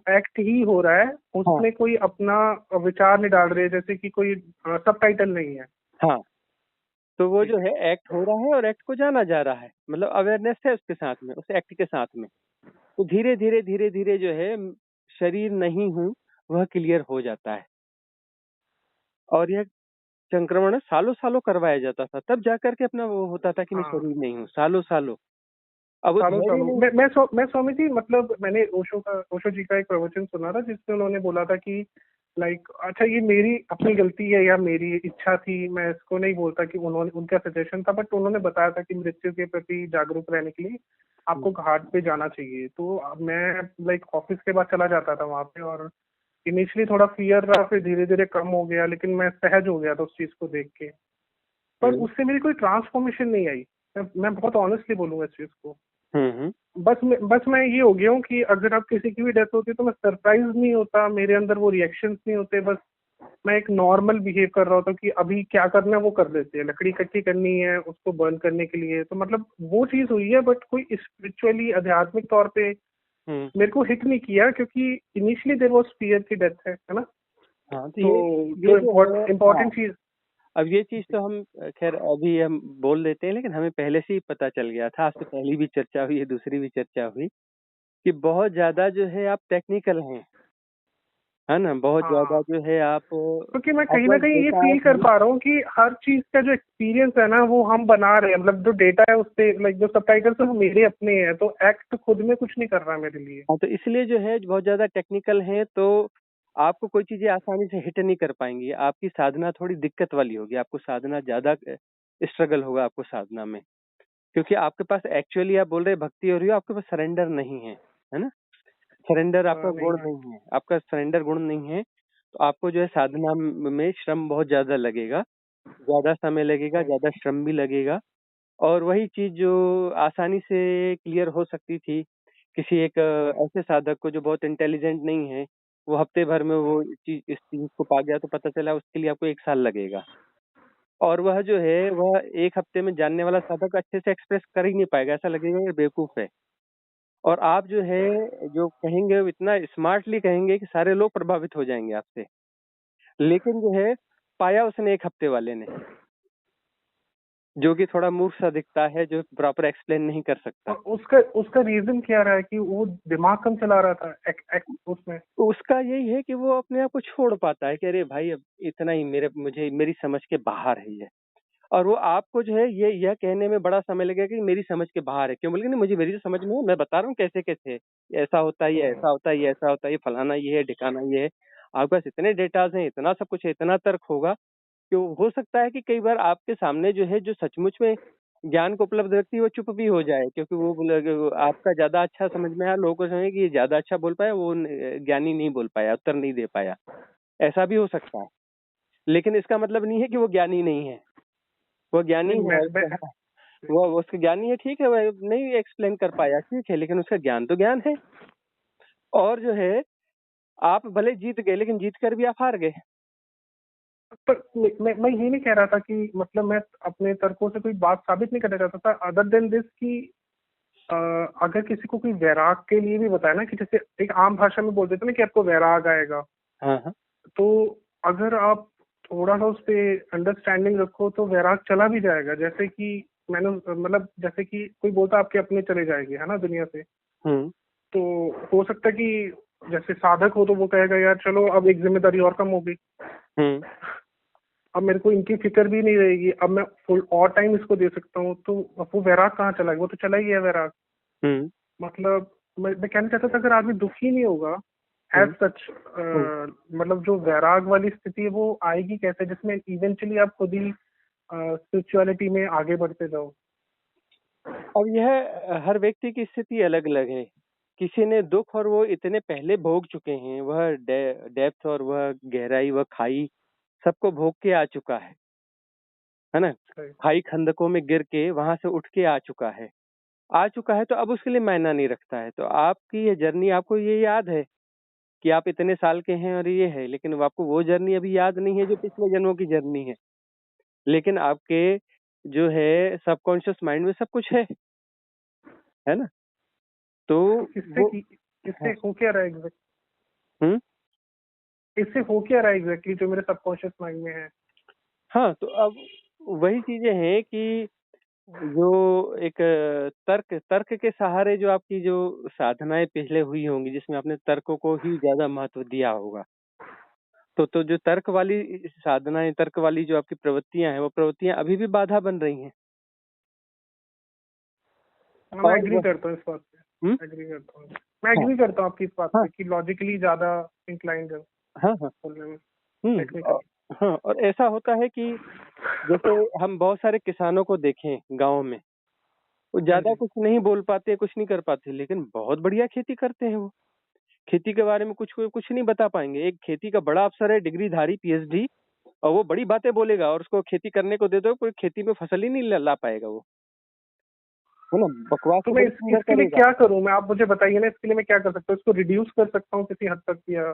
एक्ट ही हो रहा है, हाँ उसमें कोई अपना विचार नहीं डाल रहे, जैसे कि कोई सब टाइटल नहीं है। हाँ। तो वो जो ठीक है। है एक्ट हो रहा है और एक्ट को जाना जा रहा है, मतलब अवेयरनेस है उसके साथ में, उस एक्ट के साथ में। तो धीरे धीरे धीरे धीरे जो है शरीर नहीं हूँ वह क्लियर हो जाता है। और यह संक्रमण सालों सालों करवाया जाता था, तब जाकर के अपना वो होता था कि मैं हाँ, शरीर नहीं हूँ, सालों सालों। अब वो सालों धैर्य सालों नहीं। मैं स्वामी जी, मतलब मैंने ओशो जी का एक प्रवचन सुना था, जिसमें उन्होंने बोला था कि लाइक, अच्छा ये मेरी अपनी गलती है या मेरी इच्छा थी, मैं इसको नहीं बोलता कि उन्होंने, उनका सजेशन था, बट उन्होंने बताया था कि मृत्यु के प्रति जागरूक रहने के लिए आपको घाट पे जाना चाहिए। तो मैं लाइक ऑफिस के बाद चला जाता था वहां पे, और इनिशियली थोड़ा फियर रहा, फिर धीरे धीरे कम हो गया, लेकिन मैं सहज हो गया था उस चीज को देख के। पर हम्म उससे मेरी कोई ट्रांसफॉर्मेशन नहीं आई। मैं बहुत ऑनेस्टली बोलूंगा इस चीज को। हम्म। बस मैं ये हो गया हूँ कि अगर अब किसी की भी डेथ होती है तो मैं सरप्राइज नहीं होता, मेरे अंदर वो रिएक्शंस नहीं होते। बस मैं एक नॉर्मल बिहेव कर रहा होता हूँ कि अभी क्या करना है वो कर देते हैं, लकड़ी इकट्ठी करनी है उसको बर्न करने के लिए, तो मतलब वो चीज हुई है। बट कोई स्पिरिचुअली आध्यात्मिक तौर पे हम्म। मेरे को हिट नहीं किया, क्योंकि इनिशियली देयर वाज फियर की डेथ है ना। हाँ, तो तो ये जो जो है। हाँ, इम्पोर्टेंट चीज। अब ये चीज तो हम खैर अभी हम बोल देते हैं, लेकिन हमें पहले से ही पता चल गया था। आपसे पहली भी चर्चा हुई है, दूसरी भी चर्चा हुई कि बहुत ज्यादा जो है आप टेक्निकल हैं, है ना। बहुत ज्यादा हाँ, जो है आप क्योंकि मैं कहीं ना अपवर्ड कहीं ये डेटा फील कर खाली। पा रहा हूँ कि हर चीज का जो एक्सपीरियंस है ना वो हम बना रहे हैं, मतलब जो डेटा है उससे, लाइक जो सबटाइटल्स है वो मेरे अपने हैं, तो एक्ट खुद में कुछ नहीं कर रहा मेरे लिए। हाँ, तो इसलिए जो है बहुत ज्यादा टेक्निकल है, तो आपको कोई चीजें आसानी से हिट नहीं कर पाएंगी। आपकी साधना थोड़ी दिक्कत वाली होगी, आपको साधना ज्यादा स्ट्रगल होगा आपको साधना में, क्योंकि आपके पास एक्चुअली आप बोल रहे हैं भक्ति हो रही हो, आपके पास सरेंडर नहीं है ना। सरेंडर आपका नहीं गुण है। नहीं है, आपका सरेंडर गुण नहीं है। तो आपको जो है साधना में श्रम बहुत ज्यादा लगेगा, ज्यादा समय लगेगा, हम्म, ज्यादा श्रम भी लगेगा। और वही चीज जो आसानी से क्लियर हो सकती थी किसी एक हम्म। ऐसे साधक को जो बहुत इंटेलिजेंट नहीं है, वो हफ्ते भर में वो चीज, इस चीज को पा गया, तो पता चला उसके लिए आपको 1 साल लगेगा। और वह जो है वह 1 हफ्ते में जानने वाला साधक अच्छे से एक्सप्रेस कर ही नहीं पाएगा, ऐसा लगेगा ये बेवकूफ़ है। और आप जो है जो कहेंगे वो इतना स्मार्टली कहेंगे कि सारे लोग प्रभावित हो जाएँगे आपसे। लेकिन जो है पाया उसने 1 हफ्ते वाले ने, जो कि थोड़ा मूर्ख सा दिखता है, जो प्रॉपर एक्सप्लेन नहीं कर सकता। और उसका उसका रीजन क्या रहा है कि वो दिमाग कम चला रहा था उसमें? तो उसका यही है कि वो अपने आप को छोड़ पाता है कि अरे भाई अब इतना ही मेरी समझ के बाहर है ये। और वो आपको जो है ये यह कहने में बड़ा समय लगेगा कि मेरी समझ के बाहर है। क्यों? बोलेंगे नहीं मुझे मेरी तो समझ में है, मैं बता रहा हूँ कैसे-कैसे है। ये ऐसा होता है, ये हम्म, ऐसा होता है, ये ऐसा होता है, ये फलाना ये है, ढिकाना ये है। आपके पास इतने डेटाज़ हैं, इतना सब कुछ है, इतना तर्क होगा कि हो सकता है कि कई बार आपके सामने जो है जो सचमुच में ज्ञान को उपलब्ध व्यक्ति वो चुप भी हो जाए, क्योंकि वो आपका ज़्यादा अच्छा समझ में आया, लोगों को समझे कि ये ज़्यादा अच्छा बोल पाया, वो ज्ञानी नहीं बोल पाया, उत्तर नहीं दे पाया। ऐसा भी हो सकता है। लेकिन इसका मतलब नहीं है कि वो ज्ञानी नहीं है। वो ज्ञानी नहीं है, वो उसका ज्ञानी है, ठीक है, वह नहीं एक्सप्लेन कर पाया, ठीक है, लेकिन उसका ज्ञान तो ज्ञान है। और जो है आप भले जीत गए, लेकिन जीत कर भी आप हार गए। पर मैं यही नहीं कह रहा था कि मतलब मैं अपने तर्कों से कोई बात साबित नहीं करना चाहता था, अदर देन दिस कि अ, अगर किसी को कोई वैराग के लिए भी बताया ना, कि जैसे एक आम भाषा में बोल देते ना कि आपको वैराग आएगा, हाँ, हाँ। तो अगर आप थोड़ा सा उस पे अंडरस्टैंडिंग रखो तो वैराग चला भी जाएगा। जैसे कि मैंने मतलब जैसे कि कोई बोलता आपके अपने चले जाएंगे है ना दुनिया से, हुँ, तो हो सकता है कि जैसे साधक हो तो वो कहेगा यार चलो अब एक जिम्मेदारी और कम हो गई, हुँ, अब मेरे को इनकी फिक्र भी नहीं रहेगी, अब मैं फुल और टाइम इसको दे सकता हूँ, तो अब वो वैराग कहाँ चला गया? वो तो चला ही है वैराग। हुँ, मतलब मैं कहना चाहता था अगर आदमी दुखी नहीं होगा एज हुँ, सच, हुँ। मतलब जो वैराग वाली स्थिति है वो आएगी कैसे जिसमें इवेंचुअली आप खुद ही स्पिरिचुअलिटी में आगे बढ़ते जाओ? अब यह हर व्यक्ति की स्थिति अलग-अलग है। किसी ने दुःख और वो इतने पहले भोग चुके हैं, वह डेप्थ और वह गहराई, वह खाई सबको भोग के आ चुका है ना? सही। खाई खंदकों में गिर के वहाँ से उठ के आ चुका है तो अब उसके लिए मायना नहीं रखता है। तो आपकी ये जर्नी आपको ये याद है कि आप इतने साल के हैं और ये है, लेकिन वो आपको वो जर्नी अभी याद नहीं है जो पिछले जन्मों की जर्नी है। लेकिन आपके जो है सबकॉन्शियस माइंड में सब कुछ है ना? तो तो वो इससे हाँ, हो क्या रहा है एग्जैक्ट? हुँ, इससे हो क्या रहा है एग्जैक्टली जो मेरे सबकॉन्शियस माइंड में है? हाँ, तो अब वही चीज़ें हैं कि जो एक तर्क तर्क के सहारे जो आपकी जो साधनाएँ पहले हुई होंगी, जिसमें आपने तर्क को ही ज़्यादा महत्व दिया होगा। तो जो तर्क वाली साधनाएँ, तर्क वाली जो आपकी प्रवृत्तियाँ हैं, वो प्रवृत्तियाँ अभी भी बाधा बन रही हैं। हाँ, मैं और एग्री वह करता हूँ इस बात हुँ? पे, एग्री करता हूँ। मैं हाँ, एग्री करता हूँ आपकी इस बात हाँ, पे कि लॉजिकली ज्यादा इंक्लाइंड है हाँ, हाँ। बोलने में, हुँ, टेक्निकली। हाँ, और ऐसा होता है कि जैसे हम बहुत सारे किसानों को देखें गाँव में, वो हाँ ज़्यादा जी। कुछ नहीं बोल पाते, कुछ नहीं कर पाते, लेकिन बहुत बढ़िया खेती करते हैं वो। खेती के बारे में कुछ नहीं बता पाएँगे। एक खेती का बड़ा अफ़सर है, डिग्रीधारी, पीएचडी, और वो बड़ी बातें बोलेगा और उसको खेती करने को दे दो, कोई खेती में फसल ही नहीं ल ला पाएगा वो, है ना? बकवास तो तो मैं बड़ी सुंदर इसके लिए करेगा। क्या करूँ? मैं, आप मुझे बताइए ना, इसके लिए मैं क्या कर सकता हूँ? इसको रिड्यूस कर सकता हूँ किसी हद तक या?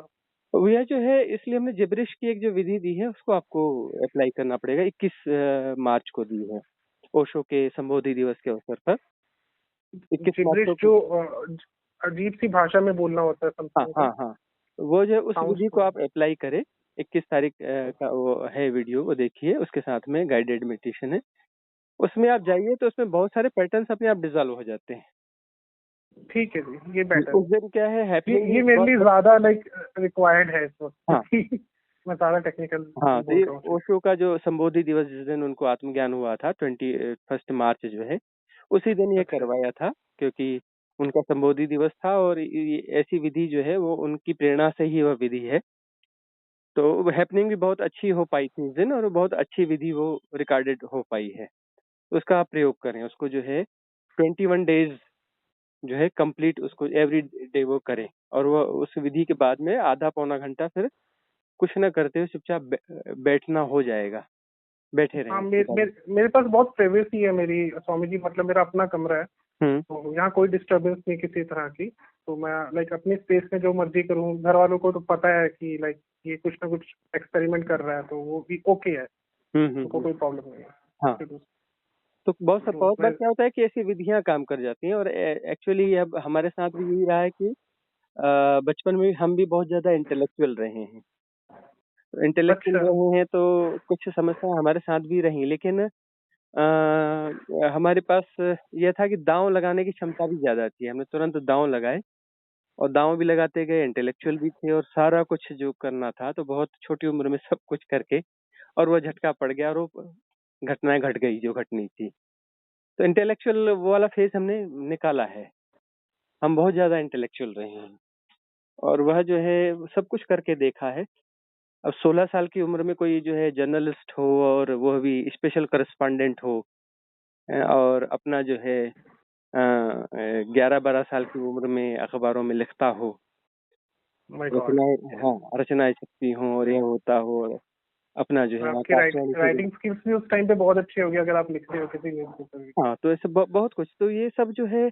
तो यह जो है इसलिए हमने जिब्रिश की एक जो विधि दी है उसको आपको अप्लाई करना पड़ेगा। 21 मार्च को दी है, ओशो के संबोधि दिवस के अवसर पर। 21 जिब्रिश मार्च को जो अजीब सी भाषा में बोलना होता है हाँ, समथिंग का? हाँ, हाँ। वो जो है उस साउंड्स विधि को फनी। आप अप्लाई करें। 21 तारीख का वो है वीडियो, वो देखिए, उसके साथ में गाइडेड मेडिटेशन है। उसमें आप जाइए तो उसमें बहुत सारे पैटर्न्स अपने आप डिसॉल्व हो जाते हैं। ठीक है जी, ये बेटर उस दिन क्या है है। हैपनिंग भी ये मेरे बहुत लिए ज्यादा लाइक रिक्वायर्ड है इस वक्त, हाँ, क्योंकि मैं ज्यादा टेक्निकल हाँ, तो बोल ये रहा हूँ सिर्फ। ओशो का जो संबोधि दिवस जिस दिन उनको आत्मज्ञान हुआ था 21 मार्च जो है, उसी दिन ये अच्छा। करवाया था क्योंकि उनका संबोधि दिवस था और ये ऐसी विधि जो है वो उनकी प्रेरणा से ही वह विधि है। तो हैपनिंग भी बहुत अच्छी हो पाई थी उस दिन और बहुत अच्छी विधि वो रिकॉर्डेड हो पाई है। तो उसका आप प्रयोग करें, उसको जो है 21 डेज़ जो है कंप्लीट उसको एवरी डे वो करें और वो उस विधि के बाद में आधा पौना घंटा फिर कुछ ना करते हुए चुपचाप बैठना हो जाएगा। बैठे रहें हाँ, उसके बाद। मेरे पास बहुत प्राइवेसी है मेरी स्वामी जी, मतलब मेरा अपना कमरा है, हुँ, तो यहाँ कोई डिस्टरबेंस नहीं किसी तरह की। तो मैं लाइक अपनी स्पेस में जो मर्जी करूँ, घर वालों को तो पता है कि लाइक ये कुछ ना कुछ एक्सपेरिमेंट कर रहा है, तो वो भी ओके है। उनको कोई प्रॉब्लम नहीं है। हाँ, फिर उस- तो बहुत तो बार क्या होता है कि ऐसी विधियां काम कर जाती हैं, और एक्चुअली अब हमारे साथ भी यही रहा है कि बचपन में हम भी बहुत ज्यादा इंटेलेक्चुअल रहे हैं। इंटेलेक्चुअल अच्छा। रहे हैं तो कुछ समस्या हमारे साथ भी रही, लेकिन हमारे पास यह था कि दांव लगाने की क्षमता भी ज्यादा थी। हमने तुरंत दांव लगाए, और दांव भी लगाते गए, इंटेलेक्चुअल भी थे, और सारा कुछ जो करना था तो बहुत छोटी उम्र में सब कुछ करके, और वो झटका पड़ गया, और वो घटनाएं घट गई जो घटनी थी। तो इंटेलेक्चुअल वो वाला फेज हमने निकाला है। हम बहुत ज्यादा इंटेलेक्चुअल रहे हैं, और वह जो है सब कुछ करके देखा है। अब 16 साल की उम्र में कोई जो है जर्नलिस्ट हो, और वो भी स्पेशल करस्पॉन्डेंट हो, और अपना जो है 11-12 साल की उम्र में अखबारों में लिखता हो, माय गॉड। रचनाएं, हाँ, रचनाएं छपती हों, और यह होता हो, और अपना जो है आपके आकाशवाणी से भी, राइटिंग स्किल्स भी उस टाइम पे बहुत अच्छी होगी अगर आप लिखते हो किसी न्यूज़पेपर में। हाँ, तो ऐसे बहुत कुछ। तो ये सब जो है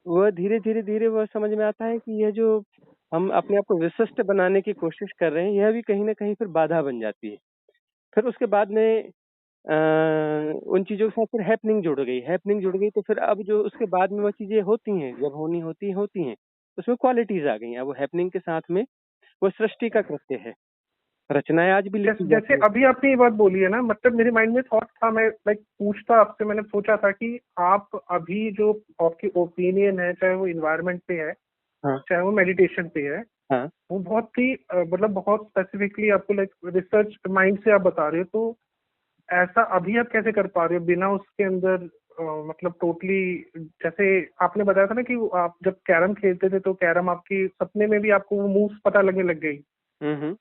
वह धीरे धीरे वह समझ में आता है कि यह जो हम अपने आप को विशिष्ट बनाने की कोशिश कर रहे हैं, यह भी कहीं ना कहीं फिर बाधा बन जाती है। फिर उसके बाद में उन चीजों के साथ फिर हैपनिंग जुड़ गई, तो फिर अब जो उसके बाद में वह चीजें होती हैं, जब होती हैं, उसमें क्वालिटीज आ गई। अब वो हैपनिंग के साथ में वो सृष्टि का कृत्य है। रचनाएं आज भी लिखी जैसे जाती हैं। अभी आपने ये बात बोली है ना, मतलब मेरे माइंड में थॉट था, मैं लाइक पूछता आपसे, मैंने सोचा था कि आप अभी जो आपकी ओपिनियन है, चाहे वो इन्वायरमेंट पे है, हाँ, चाहे वो मेडिटेशन पे है, हाँ। वो बहुत ही मतलब बहुत स्पेसिफिकली आपको लाइक रिसर्च माइंड से आप बता रहे हो। तो ऐसा अभी आप कैसे कर पा रहे हो बिना उसके अंदर मतलब टोटली, जैसे आपने बताया था ना कि आप जब कैरम खेलते थे तो कैरम आपकी सपने में भी आपको वो मूव्स पता लगने लग गई। हम्म।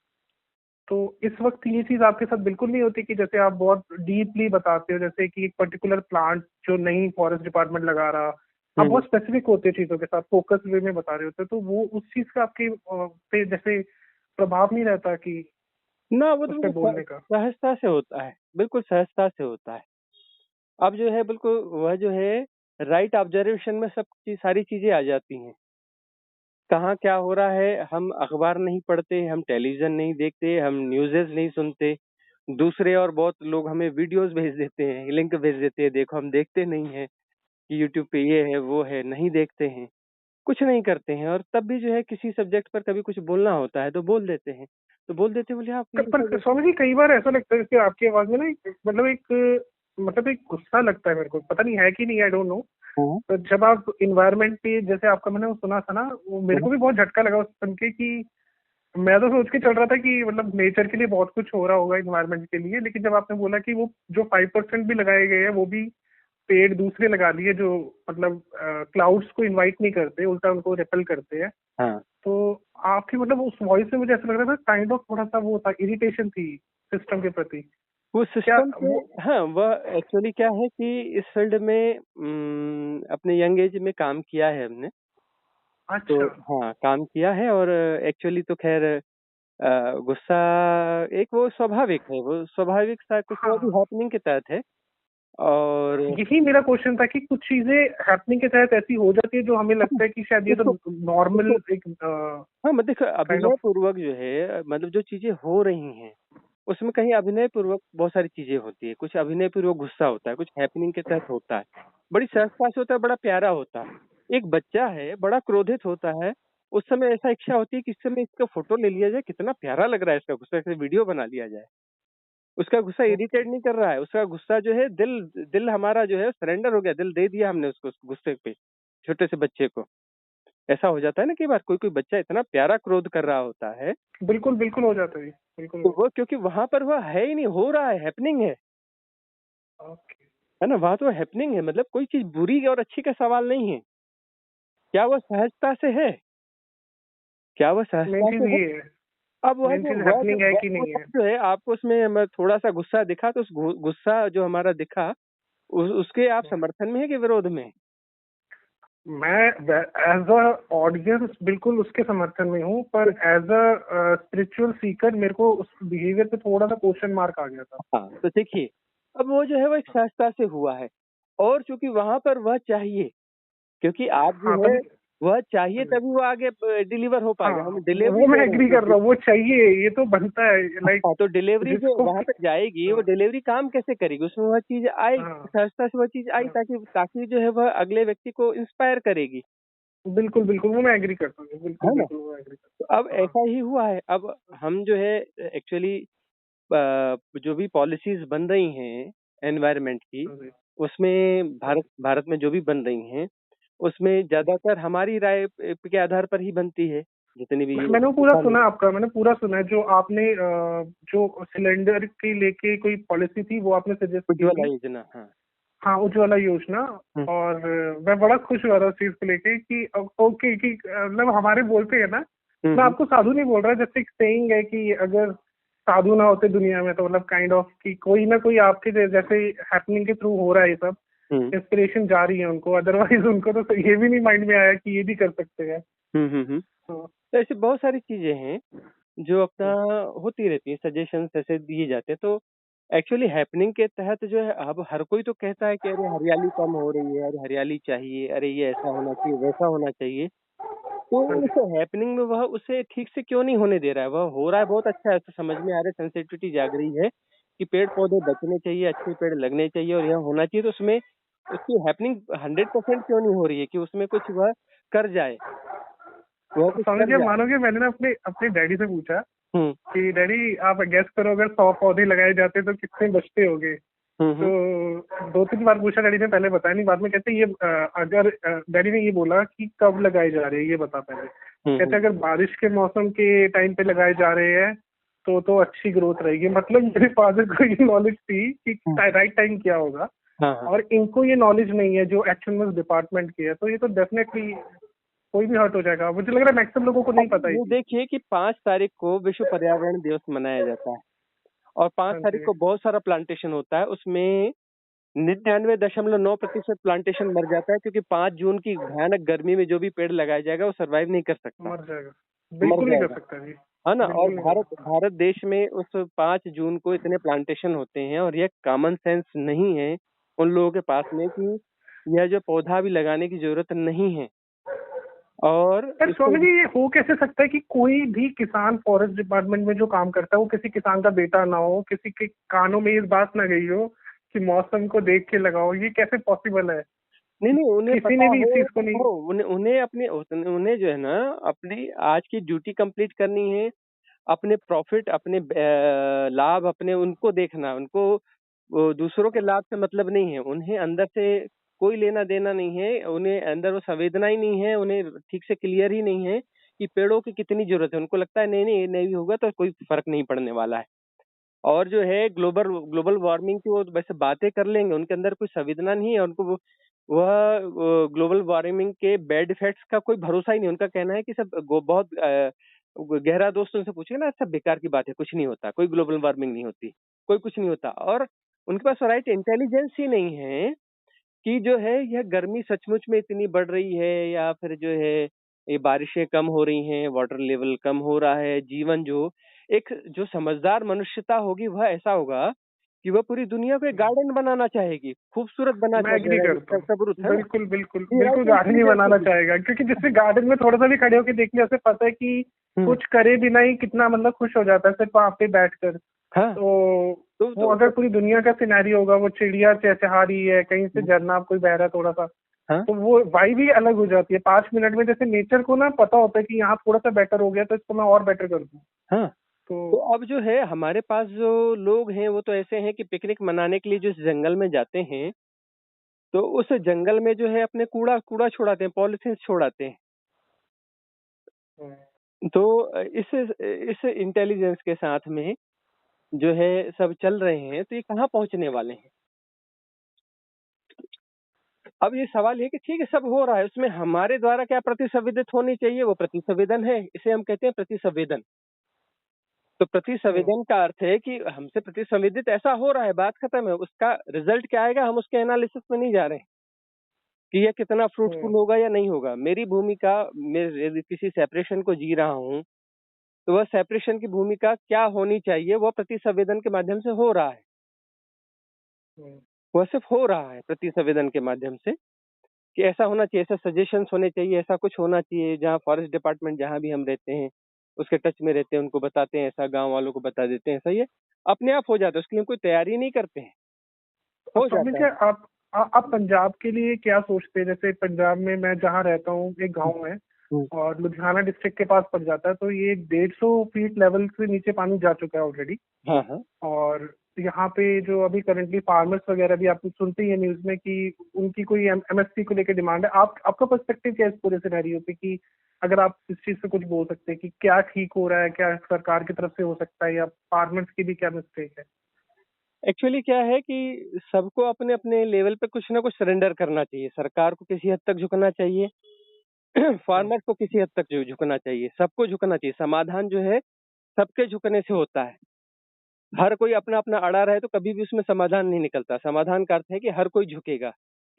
तो इस वक्त ये चीज आपके साथ बिल्कुल नहीं होती कि जैसे आप बहुत डीपली बताते हो, जैसे कि एक पर्टिकुलर प्लांट जो नहीं फॉरेस्ट डिपार्टमेंट लगा रहा, आप बहुत हम्म। स्पेसिफिक होते हैं चीजों के साथ, फोकस वे में बता रहे होते हैं, तो वो उस चीज का आपके पे जैसे प्रभाव नहीं रहता कि ना, वो तो उस पे बोलने का। सहजता से होता है, बिल्कुल सहजता से होता है। अब जो है बिल्कुल वह जो है राइट ऑब्जर्वेशन में सब सारी चीजें आ जाती हैं। कहाँ क्या हो रहा है, हम अखबार नहीं पढ़ते, हम टेलीविजन नहीं देखते, हम न्यूज़ेस नहीं सुनते। दूसरे और बहुत लोग हमें वीडियोस भेज देते हैं, लिंक भेज देते हैं, देखो, हम देखते नहीं हैं कि यूट्यूब पे ये है वो है, नहीं देखते हैं, कुछ नहीं करते हैं। और तब भी जो है किसी सब्जेक्ट पर कभी कुछ बोलना होता है तो बोल देते हैं। तो बोल देते बोले आप ये पर सब। स्वामी जी कई बार ऐसा लगता है कि आपकी आवाज में ना मतलब एक गुस्सा लगता है, मेरे को पता नहीं है कि नहीं, आई डोंट नो। हाँ, तो जब आप इन्वायरमेंट पे, जैसे आपका मैंने वो सुना था ना, वो मेरे हाँ, को भी बहुत झटका लगा उस सुन के कि मैं तो सोच के चल रहा था कि मतलब नेचर के लिए बहुत कुछ हो रहा होगा इन्वायरमेंट के लिए, लेकिन जब आपने बोला कि वो जो 5% भी लगाए गए हैं वो भी पेड़ दूसरे लगा लिए जो मतलब क्लाउड्स को इनवाइट नहीं करते, उल्टा उनको रिपेल करते हैं। हाँ। तो आपकी मतलब उस वॉइस में मुझे ऐसा लग रहा था काइंड ऑफ थोड़ा सा वो था, इरिटेशन थी सिस्टम के प्रति। वो क्या सिस्टम से, वो? हाँ, वह एक्चुअली क्या है कि इस फील्ड में अपने यंग एज में काम किया है हमने। तो अच्छा। हाँ, काम किया है, और एक्चुअली तो खैर गुस्सा एक वो स्वाभाविक है, वो स्वाभाविक सा कुछ वो भी हाँ, हैपनिंग के तहत है। और यही मेरा क्वेश्चन था कि कुछ चीजें हैपनिंग के तहत ऐसी हो जाती है जो हमें हाँ, लगता है कि शायद ये तो उसको नॉर्मल उसको एक हाँ, मतलब देखो, काइंड अभिनय ऑफ। पूर्वक जो है, मतलब जो चीजें हो रही हैं उसमें कहीं अभिनय पूर्वक बहुत सारी चीजें होती है। कुछ अभिनय पूर्वक गुस्सा होता है, कुछ हैपनिंग के तहत होता है, बड़ी सहजता से होता है, बड़ा प्यारा होता है। एक बच्चा है, बड़ा क्रोधित होता है, उस समय ऐसा इच्छा होती है कि इस समय इसका फोटो ले लिया जाए, कितना प्यारा लग रहा है इसका गुस्सा, इसे वीडियो बना लिया जाए। उसका गुस्सा इरिटेट नहीं कर रहा है, उसका गुस्सा जो है दिल दिल हमारा जो है सरेंडर हो गया, दिल दे दिया हमने उसको, उस गुस्से पे, छोटे से बच्चे को। ऐसा हो जाता है ना, कई बार कोई कोई बच्चा इतना प्यारा क्रोध कर रहा होता है, बिल्कुल बिल्कुल हो जाता है, बिल्कुल तो हो वो क्योंकि वहां पर वह है ही नहीं, हो रहा है, हैपनिंग जाता। ओके। है ना, वहां तो हैपनिंग है। मतलब कोई चीज बुरी और अच्छी का सवाल नहीं है। क्या वह सहजता से है? क्या वह मेन सहजता चीज से है? ये है, अब मेन चीज हैपनिंग है कि नहीं है। जो है आपको उसमें थोड़ा सा गुस्सा दिखा, तो उस गुस्सा जो हमारा दिखा, उसके आप समर्थन में है कि विरोध में? मैं एज अ ऑडियंस बिल्कुल उसके समर्थन में हूँ, पर एज अ स्पिरिचुअल सीकर मेरे को उस बिहेवियर पे थोड़ा सा क्वेश्चन मार्क आ गया था। हाँ, तो देखिए, अब वो जो है वो एक सहजता से हुआ है, और चूंकि वहां पर वह चाहिए, क्योंकि आप हाँ जो है तभी। वह चाहिए हाँ तभी वो आगे डिलीवर हो पाएगा। हम डिलीवरी वो मैं दे रहे एग्री हैं कर रहा हूँ, वो चाहिए, ये तो बनता है लाइक हाँ, तो डिलीवरी जो जिसको वहां तक जाएगी वो हाँ डिलीवरी काम कैसे करेगी, उसमें वह चीज आई हाँ सहजता से, वह चीज आई हाँ, ताकि ताकि जो है वह अगले व्यक्ति को इंस्पायर करेगी, बिल्कुल बिल्कुल वो मैं एग्री करता हूँ, बिल्कुल है ना। बिल्कुल वो एग्री तो करता अब हूँ। हाँ ऐसा ही हुआ है। अब हम जो है एक्चुअली जो भी पॉलिसीज बन रही हैं एनवायरनमेंट की, हाँ जी उसमें हाँ भारत जी। भारत में जो भी बन रही हैं, उसमें ज्यादातर हमारी राय के आधार पर ही बनती है, जितनी भी ये मैंने वो पूरा किसान। सुना आपका, मैंने पूरा सुना है जो आपने जो सिलेंडर की लेके कोई पॉलिसी थी वो आपने सजेस्ट की उज्ज्वला थी। योजना, हाँ। हाँ उज्ज्वला योजना। हम्म, और मैं बड़ा खुश हुआ था उस चीज को लेके कि ओके कि मतलब हमारे बोलते हैं ना, मैं हम्म, आपको साधु नहीं बोल रहा, जैसे एक सेइंग है कि अगर साधु ना होते दुनिया में तो मतलब काइंड ऑफ कि कोई ना कोई आपके जैसे हैपनिंग के थ्रू हो रहा है ये सब, हम्म, इंस्पिरेशन जा रही है उनको, अदरवाइज उनको तो ये भी नहीं माइंड में आया कि ये भी कर सकते हैं। हम्म, तो तो ऐसी बहुत सारी चीजें हैं जो अपना होती रहती है, सजेशंस ऐसे दिए जाते हैं। तो एक्चुअली हैपनिंग के तहत जो है अब हर कोई तो कहता है कि अरे हरियाली कम हो रही है, अरे हरियाली चाहिए, अरे ये ऐसा होना चाहिए, वैसा होना चाहिए। तो हाँ उस जी हैपनिंग में वह उसे ठीक से क्यों नहीं होने दे रहा है, वह हो रहा है बहुत अच्छा है, तो समझ में आ रहा है, सेंसिटिविटी जाग रही है कि पेड़ पौधे बचने चाहिए, अच्छे पेड़ लगने चाहिए और यह होना चाहिए, तो उसमें उसकी हैपनिंग 100% क्यों नहीं हो रही है कि उसमें कुछ वह कर जाए, वह कुछ स्वामी कर जी आप जाए। मानोगे, मैंने ना अपने अपने डैडी से पूछा हम्म, कि डैडी आप गेस करो अगर 100 पौधे लगाए जाते तो कितने बचते होंगे। हम्म, तो 2-3 बार पूछा डैडी ने, पहले बताया नहीं, बाद में कहते ये अगर डैडी ने ये बोला कि कब लगाए जा रहे हैं ये बता पहले। कहते हम्म, अगर बारिश के मौसम के टाइम पे लगाए जा रहे हैं तो अच्छी ग्रोथ रहेगी। मतलब मेरे फादर को ये नॉलेज थी कि हम्म, राइट टाइम क्या होगा, हाँ, हाँ। और इनको ये नॉलेज नहीं है जो एक्चुअल में उस डिपार्टमेंट की है, तो ये तो डेफिनेटली कोई भी हर्ट हो जाएगा। मुझे लग रहा है मैक्सिमम लोगों को नहीं अब पता ये ये चीज। देखिए कि 5 तारीख को विश्व पर्यावरण दिवस मनाया जाता है और पांच हाँ तारीख जी को बहुत सारा प्लांटेशन होता है, उसमें 99.9% प्लांटेशन मर जाता है, क्योंकि 5 जून की भयानक गर्मी में जो भी पेड़ लगाया जाएगा वो सरवाइव नहीं कर सकता, मर जाएगा, मर बिल्कुल नहीं कर जाएगा, सकता जी, है ना। और बिल्कुल नहीं कर भारत सकता। भारत देश में उस 5 जून को इतने प्लांटेशन होते हैं और यह कॉमन सेंस नहीं है उन लोगों के पास में कि यह जो पौधा भी लगाने की जरूरत नहीं है। और पर इसको स्वामी जी ये हो कैसे सकता है कि कोई भी किसान फॉरेस्ट डिपार्टमेंट में जो काम करता है वो किसी किसान का बेटा ना हो, किसी के कानों में इस बात ना गई हो कि मौसम को देख के लगाओ, ये कैसे पॉसिबल है? नहीं नहीं, उन्हें किसी पता ने भी इस हो चीज को तो नहीं। हो, उन्हें उन्हें अपने उन्हें जो है ना अपनी आज की ड्यूटी कंप्लीट करनी है, अपने प्रॉफिट, अपने लाभ, अपने उनको देखना, उनको वो दूसरों के लाभ से मतलब नहीं है, उन्हें अंदर से कोई लेना देना नहीं है, उन्हें अंदर वो संवेदना ही नहीं है, उन्हें ठीक से क्लियर ही नहीं है कि पेड़ों की कितनी जरूरत है। उनको लगता है नहीं नहीं, ये नहीं होगा तो कोई फर्क नहीं पड़ने वाला है। और जो है ग्लोबल ग्लोबल वार्मिंग की वो वैसे बातें कर लेंगे, उनके अंदर कोई संवेदना नहीं है, उनको वह ग्लोबल वार्मिंग के बैड इफेक्ट्स का कोई भरोसा ही नहीं। उनका कहना है कि सब बहुत गहरा दोस्त उनसे पूछिए ना, सब बेकार की बात है, कुछ नहीं होता, कोई ग्लोबल वार्मिंग नहीं होती, कोई कुछ नहीं होता। और उनके पास राइट इंटेलिजेंस ही नहीं है कि जो है यह गर्मी सचमुच में इतनी बढ़ रही है, या फिर जो है ये बारिशें कम हो रही हैं, वाटर लेवल कम हो रहा है। जीवन जो एक जो समझदार मनुष्यता होगी वह ऐसा होगा कि वह पूरी दुनिया को एक गार्डन बनाना चाहेगी, खूबसूरत बना मैं एग्री चाहेगा, करता हूँ, है ना। बिल्कुल बिल्कुल ये बिल्कुल राइट गार्डन ही इंटेलिजेंस बनाना होगी। चाहेगा, क्योंकि जिससे गार्डन में थोड़ा सा भी खड़े होकर देख लिया उसे पता है कि हम्म, कुछ करे बिना ही कितना मतलब खुश हो जाता है सिर्फ वहां पे बैठकर। हाँ। तो तो, वो तो, अगर तो पूरी दुनिया का सिनेरियो होगा, वो चिड़िया चहचहा रही है, कहीं से झरना कोई बह रहा है थोड़ा सा, हाँ, तो वो वाइब ही अलग हो जाती है 5 मिनट में। जैसे नेचर को ना पता होता है कि यहाँ थोड़ा सा बेटर हो गया तो इसको मैं और बेटर कर दूँ। हाँ। तो तो अब जो है हमारे पास जो लोग हैं वो तो ऐसे हैं कि पिकनिक मनाने के लिए जो इस जंगल में जाते हैं, तो उस जंगल में जो है अपने कूड़ा कूड़ा छोड़ाते हैं, पॉलिथीन छोड़ाते हैं। तो इस इंटेलिजेंस के साथ में जो है सब चल रहे हैं, तो ये कहाँ पहुंचने वाले हैं। अब ये सवाल है कि ठीक है सब हो रहा है, उसमें हमारे द्वारा क्या प्रतिसंवेदित होनी चाहिए, वो प्रतिसंवेदन है, इसे हम कहते हैं प्रतिसंवेदन। तो प्रतिसंवेदन का अर्थ है कि हमसे प्रतिसंवेदित ऐसा हो रहा है, बात खत्म है। उसका रिजल्ट क्या आएगा हम उसके एनालिसिस में नहीं जा रहे हैं कि यह कितना फ्रूटफुल होगा या नहीं होगा। मेरी भूमिका, मैं यदि किसी सेपरेशन को जी रहा हूँ तो वह सेपरेशन की भूमिका क्या होनी चाहिए, वह प्रतिसंवेदन के माध्यम से हो रहा है। वह सिर्फ हो रहा है प्रतिसंवेदन के माध्यम से कि ऐसा होना चाहिए, ऐसा सजेशंस होने चाहिए, ऐसा कुछ होना चाहिए, जहाँ फॉरेस्ट डिपार्टमेंट जहाँ भी हम रहते हैं उसके टच में रहते हैं, उनको बताते हैं, ऐसा गांव वालों को बता देते हैं, ऐसा ये अपने आप हो जाता है। उसके लिए हम कोई तैयारी नहीं करते हैं, अब हो स्वामी जाता जी, है। आप पंजाब के लिए क्या सोचते हैं? जैसे पंजाब में मैं जहाँ रहता हूँ, एक गांव है हम्म, और लुधियाना डिस्ट्रिक्ट के पास पड़ जाता है, तो ये 150 फीट लेवल से नीचे पानी जा चुका है ऑलरेडी। हाँ हाँ। और यहाँ पे जो अभी करंटली फार्मर्स वगैरह भी आप सुनते ही है न्यूज में कि उनकी कोई एमएसपी को लेकर डिमांड है। आप आपका पर्सपेक्टिव क्या है इस पूरे सिनेरियो पे, कि अगर आप इस चीज से कुछ बोल सकते हैं कि क्या ठीक हो रहा है, क्या सरकार की तरफ से हो सकता है, या फार्मर्स की भी क्या मिस्टेक है? एक्चुअली क्या है कि सबको अपने अपने लेवल पे कुछ ना कुछ सरेंडर करना चाहिए। सरकार को किसी हद तक झुकना चाहिए, हम्म, फार्मर को किसी हद तक झुकना चाहिए, सबको झुकना चाहिए। समाधान जो है सबके झुकने से होता है। हर कोई अपना अपना अड़ा रहे तो कभी भी उसमें समाधान नहीं निकलता। समाधान का अर्थ है कि हर कोई झुकेगा,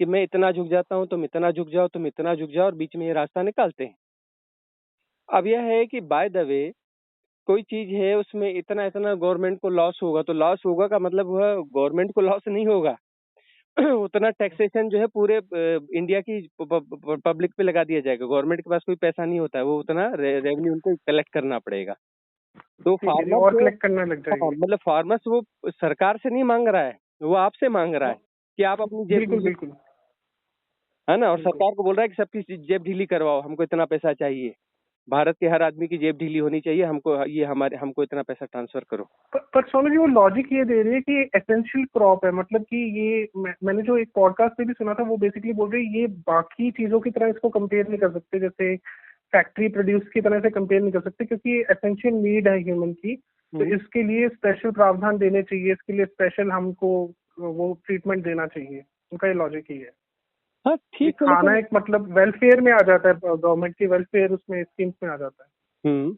कि मैं इतना झुक जाता हूँ, तुम इतना झुक जाओ, तुम इतना झुक जाओ, और बीच में ये रास्ता निकालते हैं। अब यह है कि बाय द वे कोई चीज है उसमें इतना इतना गवर्नमेंट को लॉस होगा, तो लॉस होगा का मतलब वह गवर्नमेंट को लॉस नहीं होगा। उतना टैक्सेशन जो है पूरे इंडिया की पब्लिक पे लगा दिया जाएगा। गवर्नमेंट के पास कोई पैसा नहीं होता है, वो उतना रेवेन्यू उनको कलेक्ट करना पड़ेगा। तो ठीक है जी, फार्मर और जो, कलेक्ट करने लग हाँ, जाएंगे। मतलब फार्मर्स वो सरकार से नहीं मांग रहा है, वो आपसे मांग रहा है हाँ, कि आप अपनी जेब बिल्कुल ढीली, बिल्कुल है ना। और बिल्कुल। सरकार को बोल रहा है कि सबकी जेब ढीली करवाओ, हमको इतना पैसा चाहिए, भारत के हर आदमी की जेब ढीली होनी चाहिए, हमको ये हमारे हमको इतना पैसा ट्रांसफर करो। पर सोनू जी, वो लॉजिक ये दे रही है कि एसेंशियल क्रॉप है, मतलब कि ये मैंने जो एक पॉडकास्ट पे भी सुना था, वो बेसिकली बोल रहे हैं ये बाकी चीजों की तरह इसको कंपेयर नहीं कर सकते, जैसे फैक्ट्री प्रोड्यूस की तरह से कंपेयर नहीं कर सकते, क्योंकि ये एसेंशियल नीड है ह्यूमन की। तो हम्म। इसके लिए स्पेशल प्रावधान देने चाहिए, इसके लिए स्पेशल हमको वो ट्रीटमेंट देना चाहिए। उनका ये लॉजिक ही है। हाँ ये ठीक है, खाना लेकिन एक मतलब वेलफेयर में आ जाता है, गवर्नमेंट की वेलफेयर उसमें स्कीम्स में आ जाता है। हम्म,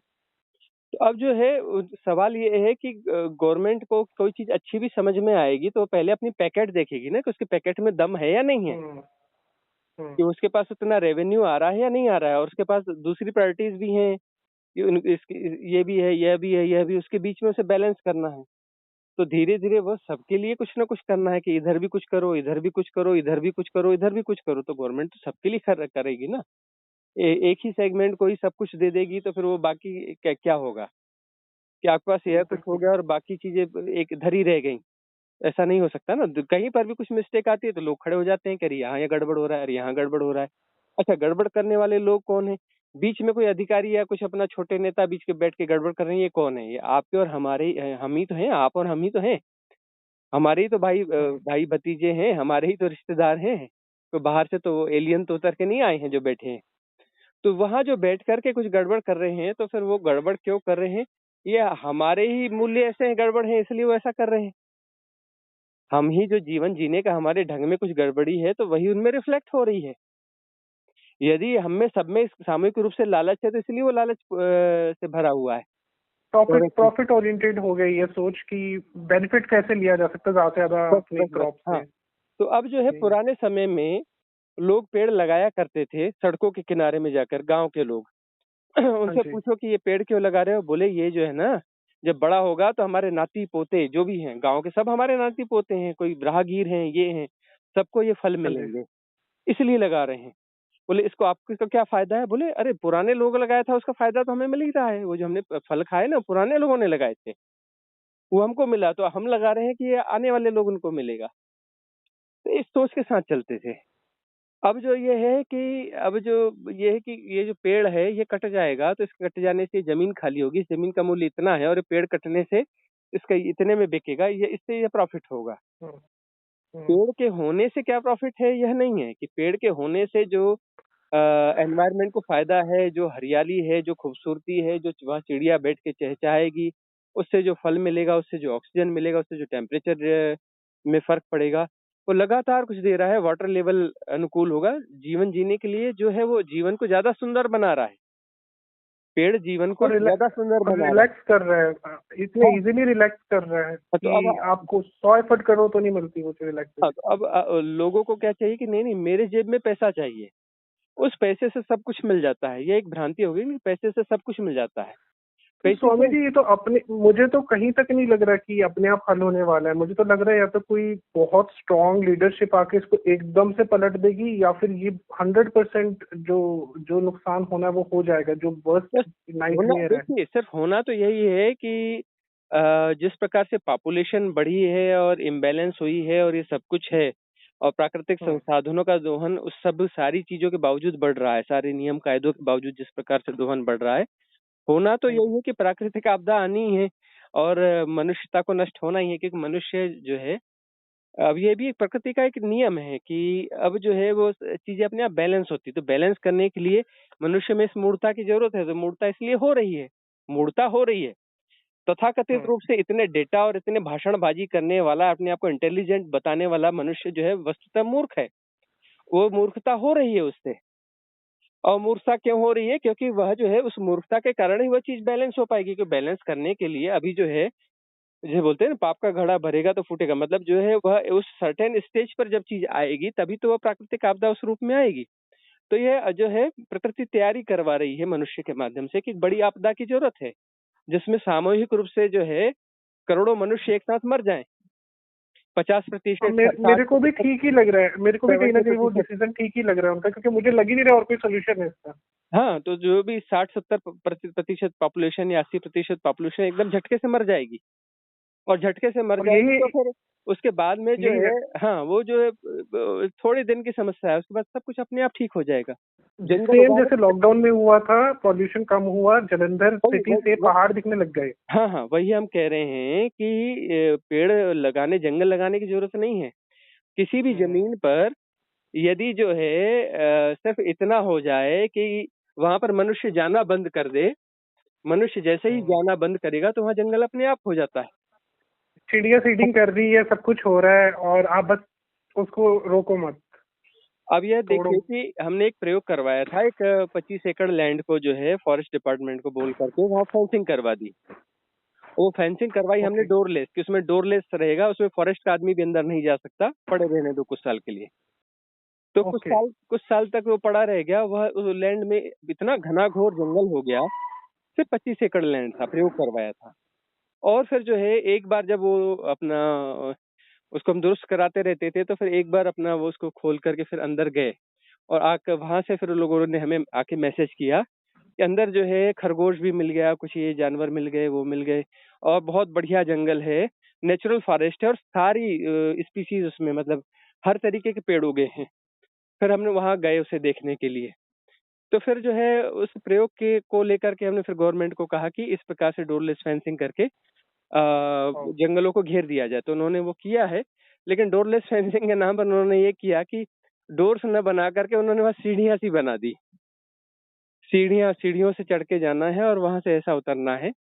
तो अब जो है सवाल ये है कि गवर्नमेंट को कोई चीज अच्छी भी समझ में आएगी तो वो पहले अपनी पैकेट देखेगी ना, कि उसके पैकेट में दम है या नहीं है, हम्म हम्म कि उसके पास उतना रेवेन्यू आ रहा है या नहीं आ रहा है, और उसके पास दूसरी प्रायोरिटीज भी हैं कि ये भी है, यह भी है, यह भी, उसके बीच में उसे बैलेंस करना है। तो धीरे धीरे वो सबके लिए कुछ ना कुछ करना है, कि इधर भी कुछ करो, इधर भी कुछ करो, इधर भी कुछ करो, इधर भी कुछ करो, तो गवर्नमेंट तो सबके लिए करेगी ना। एक ही सेगमेंट को ही सब कुछ दे देगी तो फिर वो बाकी क्या क्या होगा, कि आपके पास यह कुछ हो बिल्कुल। गया और बाकी चीजें एक धरी रह गई। ऐसा नहीं हो सकता ना। कहीं पर भी कुछ मिस्टेक आती है तो लोग खड़े हो जाते हैं कि अरे यहाँ ये गड़बड़ हो रहा है, अरे यहाँ गड़बड़ हो रहा है। अच्छा, गड़बड़ करने वाले लोग कौन है? बीच में कोई अधिकारी या कुछ अपना छोटे नेता बीच के बैठ के गड़बड़ कर रहे हैं, ये कौन है? ये आपके और हमारे हम ही तो हैं, आप और हम ही तो हैं। हमारे ही तो हम्म भाई भतीजे हैं, हमारे ही तो रिश्तेदार हैं। तो बाहर से तो एलियन तो उतर के नहीं आए हैं जो बैठे हैं। तो वहां जो बैठ करके कुछ गड़बड़ कर रहे हैं, तो फिर वो गड़बड़ क्यों कर रहे हैं? ये हमारे ही मूल्य ऐसे हैं, गड़बड़ है, इसलिए वो ऐसा कर रहे हैं। हम ही जो जीवन जीने का हमारे ढंग में कुछ गड़बड़ी है तो वही उनमें रिफ्लेक्ट हो रही है। यदि हम में सब में सामूहिक रूप से लालच है तो इसलिए वो लालच से भरा हुआ है। प्रॉफिट और प्रॉफिट ओरिएंटेड हो गई ये सोच कि बेनिफिट कैसे लिया जा सकता है ज्यादा से ज्यादा बस अपनी बस बस, क्रॉप हाँ। से। तो अब जो है जी। पुराने समय में लोग पेड़ लगाया करते थे सड़कों के किनारे में जाकर, गांव के लोग। हाँ उनसे जी। पूछो कि ये पेड़ क्यों लगा रहे हो, बोले ये जो है ना, जब बड़ा होगा तो हमारे नाती पोते जो भी हैं गांव के, सब हमारे नाती पोते हैं, कोई राहगीर हैं, ये हैं, सबको ये फल हाँ जी। मिलेंगे, इसलिए लगा रहे हैं। बोले इसको आपको इसका क्या फायदा है? बोले अरे पुराने लोग लगाया था, उसका फायदा तो हमें मिल ही रहा है। वो जो हमने फल खाए ना, पुराने लोगों ने लगाए थे, वो हमको मिला, तो हम लगा रहे हैं कि ये आने वाले लोग उनको मिलेगा। तो इस सोच के साथ चलते थे। अब जो ये है कि अब जो ये है कि ये जो पेड़ है ये कट जाएगा, तो इसके कट जाने से जमीन खाली होगी, जमीन का मूल्य इतना है, और ये पेड़ कटने से इसका इतने में बिकेगा, ये इससे ये प्रॉफिट होगा। हम्म हम्म पेड़ के होने से क्या प्रॉफिट है, यह नहीं है कि पेड़ के होने से जो एनवायरनमेंट को फायदा है, जो हरियाली है, जो खूबसूरती है, जो वहाँ चिड़िया बैठ के चहचहाएगी, उससे जो फल मिलेगा, उससे जो ऑक्सीजन मिलेगा, उससे जो टेम्परेचर में फर्क पड़ेगा, वो लगातार कुछ दे रहा है। वाटर लेवल अनुकूल होगा जीवन जीने के लिए, जो है वो जीवन को ज्यादा सुंदर बना रहा है। पेड़ जीवन को और ज्यादा सुंदर और बना रहा रिलैक्स कर रहा है, इतने है। इजीली रिलैक्स कर रहा है हाँ, तो कि अब आपको 100 एफर्ट करो तो नहीं मिलती वो हाँ, रिलैक्सेशन। तो अब लोगों को क्या चाहिए कि नहीं नहीं, मेरे जेब में पैसा चाहिए, उस पैसे से सब कुछ मिल जाता है। ये एक भ्रांति हो गई कि पैसे से सब कुछ मिल जाता है। तो कई स्वामी चीजें। जी ये तो अपने, मुझे तो कहीं तक नहीं लग रहा कि अपने आप हल होने वाला है। मुझे तो लग रहा है या तो कोई बहुत स्ट्रांग लीडरशिप आके इसको एकदम से पलट देगी, या फिर ये 100% जो जो नुकसान होना है वो हो जाएगा, जो वर्स्ट बस होना, नाइटमेयर है। देखिए सिर्फ होना तो यही है कि जिस प्रकार से पॉपुलेशन बढ़ी है और इम्बैलेंस हुई है और ये सब कुछ है, और प्राकृतिक हम्म। संसाधनों का दोहन उस सब सारी चीजों के बावजूद बढ़ रहा है, सारे नियम कायदों के बावजूद जिस प्रकार से दोहन बढ़ रहा है, होना तो हम्म। यही है कि प्राकृतिक आपदा आनी ही है और मनुष्यता को नष्ट होना ही है, क्योंकि मनुष्य जो है, अब ये भी प्रकृति का एक नियम है कि अब जो है वो चीजें अपने आप बैलेंस होती है, तो बैलेंस करने के लिए मनुष्य में इस मूर्ता की जरूरत है, तो मूर्ता इसलिए हो रही है, मूर्ता हो रही है। तथाकथित हम्म। रूप से इतने डेटा और इतने भाषणबाजी करने वाला, अपने आप को इंटेलिजेंट बताने वाला मनुष्य जो है वस्तुतः मूर्ख है। वो मूर्खता हो रही है उससे। और मूर्खता क्यों हो रही है? क्योंकि वह जो है उस मूर्खता के कारण ही वह चीज बैलेंस हो पाएगी। कि बैलेंस करने के लिए अभी जो है, जैसे बोलते हैं ना, पाप का घड़ा भरेगा तो फूटेगा, मतलब जो है वह उस सर्टेन स्टेज पर जब चीज आएगी तभी तो वह प्राकृतिक आपदा उस रूप में आएगी। तो यह जो है प्रकृति तैयारी करवा रही है मनुष्य के माध्यम से कि बड़ी आपदा की जरूरत है, जिसमें सामूहिक रूप से जो है करोड़ों मनुष्य एक साथ मर जाएं। पचास और प्रतिशत मेरे साठ को भी प्रतिशत ठीक ही लग रहा है, मेरे को भी कहीं ना सेवेंटी कहीं वो प्रतिशत डिसीजन ठीक ही लग रहा है उनका, क्योंकि मुझे लग ही नहीं रहा और कोई सोल्यूशन है इसका। हाँ, तो जो भी 60-70 प्रतिशत पॉपुलेशन या 80% पॉपुलेशन एकदम झटके से मर जाएगी। और झटके से मर और जाएगी यही तो फिर उसके बाद में जो यही है, हाँ, वो जो है थोड़े दिन की समस्या है, उसके बाद सब कुछ अपने आप ठीक हो जाएगा। जंगल सेम उगाड़ो। जैसे लॉकडाउन में हुआ था, पॉल्यूशन कम हुआ, जलंधर वही सिटी वही से वही- पहाड़ दिखने लग गए। हाँ हाँ, वही हम कह रहे हैं कि पेड़ लगाने, जंगल लगाने की जरूरत नहीं है। किसी भी हम्म। जमीन पर यदि जो है सिर्फ इतना हो जाए कि वहां पर मनुष्य जाना बंद कर दे, मनुष्य जैसे ही हम्म। जाना बंद करेगा तो वहां जंगल अपने आप हो जाता है। चिड़िया सीडिंग कर रही है, सब कुछ हो रहा है, और आप बस उसको रोको मत, अब यह तोड़ो। देखिए कि हमने एक प्रयोग करवाया था, एक 25 एकड़ लैंड को जो है फॉरेस्ट डिपार्टमेंट को बोल करके वहाँ फेंसिंग करवा दी। वो फेंसिंग करवाई हमने ओके। डोरलेस, कि उसमें डोरलेस रहेगा, उसमें फॉरेस्ट का आदमी भी अंदर नहीं जा सकता, पड़े रहने दो कुछ साल के लिए। तो ओके। कुछ साल तक वो पड़ा रह गया, वह उस लैंड में इतना घनाघोर जंगल हो गया। सिर्फ 25 एकड़ लैंड था, प्रयोग करवाया था। और फिर जो है एक बार जब वो अपना उसको हम दुरुस्त कराते रहते थे, तो फिर एक बार अपना वो उसको खोल करके फिर अंदर गए, और आकर वहां से फिर उन लोगों ने हमें आके मैसेज किया कि अंदर जो है खरगोश भी मिल गया, कुछ ये जानवर मिल गए, वो मिल गए, और बहुत बढ़िया जंगल है, नेचुरल फॉरेस्ट है, और सारी स्पीसीज उसमें, मतलब हर तरीके के पेड़ उगे हैं। फिर हमने वहां गए उसे देखने के लिए। तो फिर जो है उस प्रयोग के को लेकर के हमने फिर गवर्नमेंट को कहा कि इस प्रकार से डोरलेस फेंसिंग करके जंगलों को घेर दिया जाए, तो उन्होंने वो किया है। लेकिन डोरलेस फेंसिंग के नाम पर उन्होंने ये किया कि डोर्स न बना करके उन्होंने वहां सीढ़ियां सी बना दी। सीढ़ियों से चढ़ के जाना है और वहां से ऐसा उतरना है,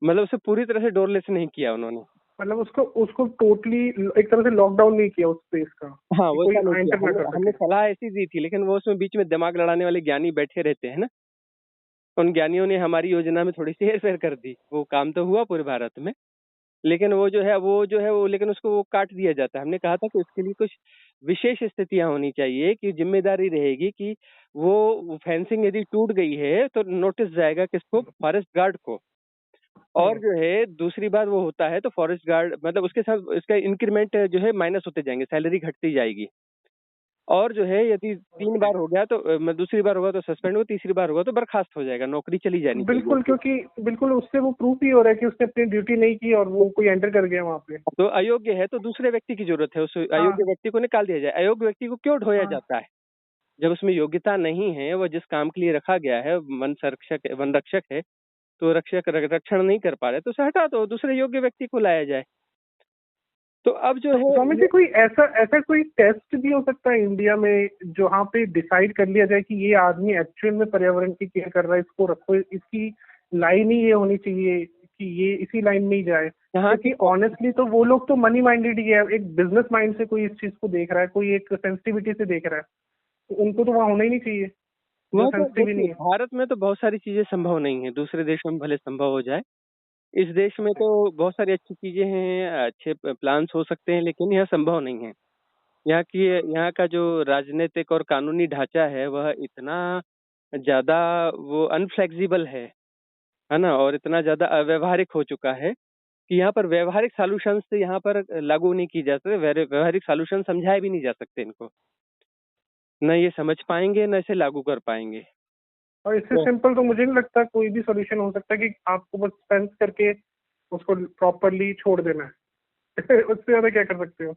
मतलब उसे पूरी तरह से डोरलेस नहीं किया उन्होंने। मतलब उसको उसको टोटली एक तरह से लॉकडाउन नहीं किया उस स्पेस का, हाँ, कि वो कोई ऐसा नहीं किया, एंटर ना हमने कर हमने सके। सलाह ऐसी दी थी, लेकिन वो उसमें बीच में दिमाग लड़ाने वाले ज्ञानी बैठे रहते हैं ना, उन ज्ञानियों ने हमारी योजना में थोड़ी सी हेरफेर कर दी। वो काम तो हुआ पूरे भारत में, लेकिन वो लेकिन उसको वो काट दिया जाता है। हमने कहा था कि उसके लिए कुछ विशेष स्थितियां होनी चाहिए, कि जिम्मेदारी रहेगी कि वो फेंसिंग यदि टूट गई है तो नोटिस जाएगा किसको? फॉरेस्ट गार्ड को। और हम्म। जो है दूसरी बात वो होता है तो फॉरेस्ट गार्ड, मतलब उसके साथ इसका इंक्रीमेंट जो है माइनस होते जाएंगे, सैलरी घटती जाएगी। और जो है यदि 3 बार हो गया तो दूसरी बार होगा तो सस्पेंड होगा, तीसरी बार होगा तो बर्खास्त हो जाएगा, नौकरी चली जानी चाहिए बिल्कुल, उसकी। क्योंकि बिल्कुल उससे वो प्रूफ ही हो रहा है कि उसने अपनी ड्यूटी नहीं की और वो कोई एंटर कर गया वहां पे। तो अयोग्य है तो दूसरे व्यक्ति की जरूरत है, उस अयोग्य हाँ। व्यक्ति को निकाल दिया जाए। अयोग्य व्यक्ति को क्यों ढोया हाँ। जाता है? जब उसमें योग्यता नहीं है, वो जिस काम के लिए रखा गया है, वन रक्षक है, तो रक्षण नहीं कर पा रहे तो उसे हटा दो, दूसरे योग्य व्यक्ति को लाया जाए। तो अब जो तो है स्वामी जी, कोई ऐसा ऐसा कोई टेस्ट भी हो सकता है इंडिया में, जहाँ पे डिसाइड कर लिया जाए कि ये आदमी एक्चुअल में पर्यावरण की केयर कर रहा है, इसको रखो, इसकी लाइन ही ये होनी चाहिए कि ये इसी लाइन में ही जाए। यहाँ के क्योंकि ऑनेस्टली तो वो लोग तो मनी माइंडेड ही है, एक बिजनेस माइंड से कोई इस चीज को देख रहा है, कोई एक सेंसिटिविटी से देख रहा है, तो उनको तो वहाँ होना ही नहीं चाहिए, जो वह तो सेंसिटिव ही देखिए, नहीं है। भारत में तो बहुत सारी चीजें संभव नहीं है, दूसरे देशों में भले संभव हो जाए। इस देश में तो बहुत सारी अच्छी चीजें हैं, अच्छे प्लान्स हो सकते हैं, लेकिन यह संभव नहीं है। यहाँ का जो राजनीतिक और कानूनी ढांचा है वह इतना ज्यादा वो अनफ्लेक्सिबल है है ना, और इतना ज्यादा अव्यवहारिक हो चुका है कि यहाँ पर व्यवहारिक सॉल्यूशंस से यहाँ पर लागू नहीं की जा सकते, व्यवहारिक सॉल्यूशन समझाए भी नहीं जा सकते इनको, न ये समझ पाएंगे न इसे लागू कर पाएंगे। और इससे तो सिंपल तो मुझे नहीं लगता कोई भी सोल्यूशन हो सकता कि आपको बस सेंस करके उसको प्रॉपरली छोड़ देना है। उससे ज्यादा क्या कर सकते हो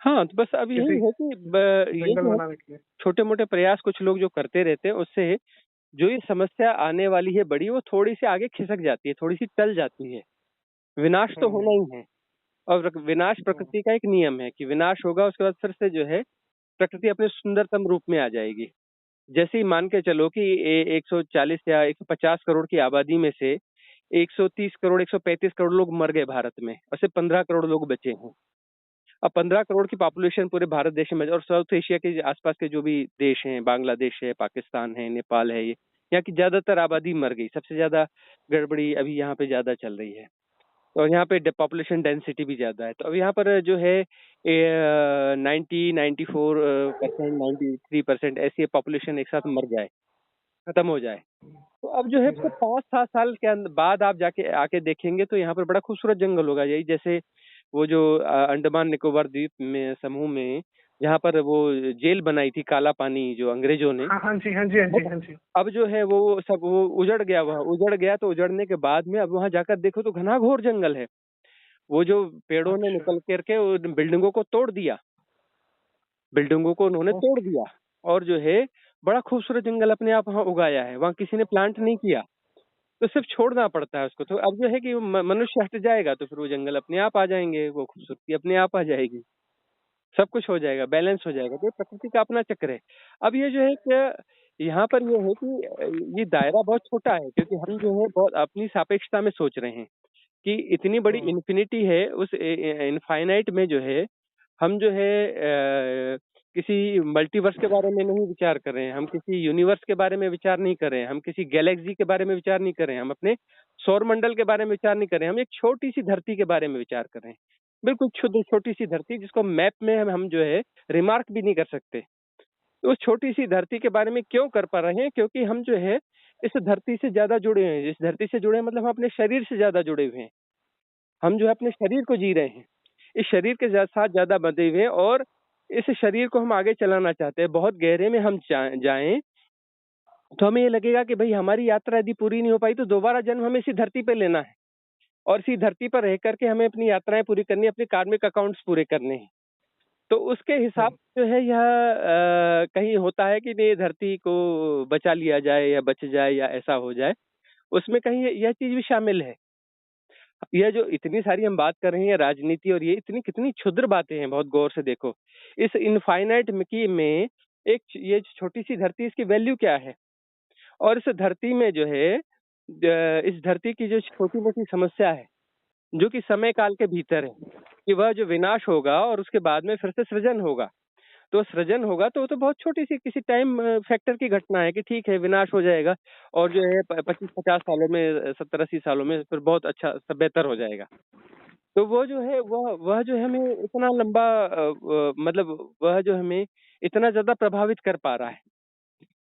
हाँ, तो बस अब किसी यही है कि ये जंगल जो है बनाने के लिए? छोटे मोटे प्रयास कुछ लोग जो करते रहते हैं, उससे जो ये समस्या आने वाली है बड़ी, वो थोड़ी सी आगे खिसक जाती है, थोड़ी सी टल जाती है। विनाश तो होना हम्म। ही है, और विनाश हम्म। प्रकृति का एक नियम है कि विनाश होगा, उसके बाद फिर से जो है प्रकृति अपने सुंदरतम रूप में आ जाएगी। जैसे ही मान के चलो कि 140 या 150 करोड़ की आबादी में से 130 करोड़ 135 करोड़ लोग मर गए भारत में, और सिर्फ 15 करोड़ लोग बचे हैं। अब 15 करोड़ की पॉपुलेशन पूरे भारत देश में, और साउथ एशिया के आसपास के जो भी देश हैं, बांग्लादेश है, पाकिस्तान है, नेपाल है, ये यहाँ की ज्यादातर आबादी मर गई। सबसे ज्यादा गड़बड़ी अभी यहाँ पे ज्यादा चल रही है, और यहाँ पे पॉपुलेशन डेंसिटी भी ज्यादा है। तो अब यहाँ पर जो है 94% 93% ऐसी पॉपुलेशन एक साथ मर जाए, खत्म हो जाए, तो अब जो है हम्म। 5-7 साल के बाद आप जाके आके देखेंगे तो यहाँ पर बड़ा खूबसूरत जंगल होगा। यही जैसे वो जो अंडमान निकोबार द्वीप में समूह में जहाँ पर वो जेल बनाई थी काला पानी जो अंग्रेजों ने, हाँ हाँ जी, हाँ जी, हाँ वो जी, हाँ जी। अब जो है वो सब वो उजड़ गया, वह उजड़ गया। तो उजड़ने के बाद में अब वहां जाकर देखो तो घना घोर जंगल है। वो जो पेड़ों ने अच्छा। निकल करके उन बिल्डिंगों को तोड़ दिया, बिल्डिंगों को उन्होंने तोड़ ओके। दिया, और जो है बड़ा खूबसूरत जंगल अपने आप वहां उगाया है। वहां किसी ने प्लांट नहीं किया, तो सिर्फ छोड़ना पड़ता है उसको। तो अब जो है कि मनुष्य हट जाएगा तो फिर वो जंगल अपने आप आ जाएंगे, वो खूबसूरती अपने आप आ जाएगी, सब कुछ हो जाएगा, बैलेंस हो जाएगा। तो ये प्रकृति का अपना चक्र है। अब ये जो है कि यहाँ पर ये है कि ये दायरा बहुत छोटा है, क्योंकि हम जो है बहुत अपनी सापेक्षता में सोच रहे हैं कि इतनी बड़ी हम्म। इन्फिनिटी है, उस इनफाइनाइट में जो है हम जो है किसी मल्टीवर्स के बारे में नहीं विचार कर रहे हैं, हम किसी यूनिवर्स के बारे में विचार नहीं कर रहे हैं, हम किसी गैलेक्सी के बारे में विचार नहीं कर रहे हैं, हम अपने सौर मंडल के बारे में विचार नहीं कर रहे हैं, हम एक छोटी सी धरती के बारे में विचार कर रहे हैं। बिल्कुल क्षुद्र छोटी सी धरती, जिसको मैप में हम जो है रिमार्क भी नहीं कर सकते। तो उस छोटी सी धरती के बारे में क्यों कर पा रहे हैं? क्योंकि हम जो है इस धरती से ज्यादा जुड़े हुए हैं। इस धरती से जुड़े हैं मतलब हम अपने शरीर से ज्यादा जुड़े हुए हैं। हम जो है अपने शरीर को जी रहे हैं, इस शरीर के साथ ज्यादा बंधे हुए हैं, और इस शरीर को हम आगे चलाना चाहते हैं। बहुत गहरे में हम जाएं तो हमें ये लगेगा कि भाई हमारी यात्रा यदि पूरी नहीं हो पाई तो दोबारा जन्म हमें इसी धरती पे लेना है, और इसी धरती पर रह करके हमें अपनी यात्राएं पूरी करनी है, अपने कार्मिक अकाउंट्स पूरे करने हैं। तो उसके हिसाब हम्म। से जो है यह कहीं होता है कि नहीं, धरती को बचा लिया जाए या बच जाए या ऐसा हो जाए, उसमें कहीं यह चीज भी शामिल है। यह जो इतनी सारी हम बात कर रहे हैं राजनीति, और ये इतनी कितनी क्षुद्र बातें हैं, बहुत गौर से देखो। इस इनफाइनाइट मिकी में एक ये छोटी सी धरती, इसकी वैल्यू क्या है? और इस धरती में जो है इस धरती की जो छोटी मोटी समस्या है, जो कि समय काल के भीतर है, कि वह जो विनाश होगा और उसके बाद में फिर से सृजन होगा। तो सृजन होगा तो वो तो बहुत छोटी सी किसी टाइम फैक्टर की घटना है कि ठीक है विनाश हो जाएगा, और जो है 25-50 सालों में 70-80 सालों में फिर बहुत अच्छा सब बेहतर हो जाएगा। तो वो जो है वह जो है हमें इतना लंबा मतलब वह जो हमें इतना ज्यादा प्रभावित कर पा रहा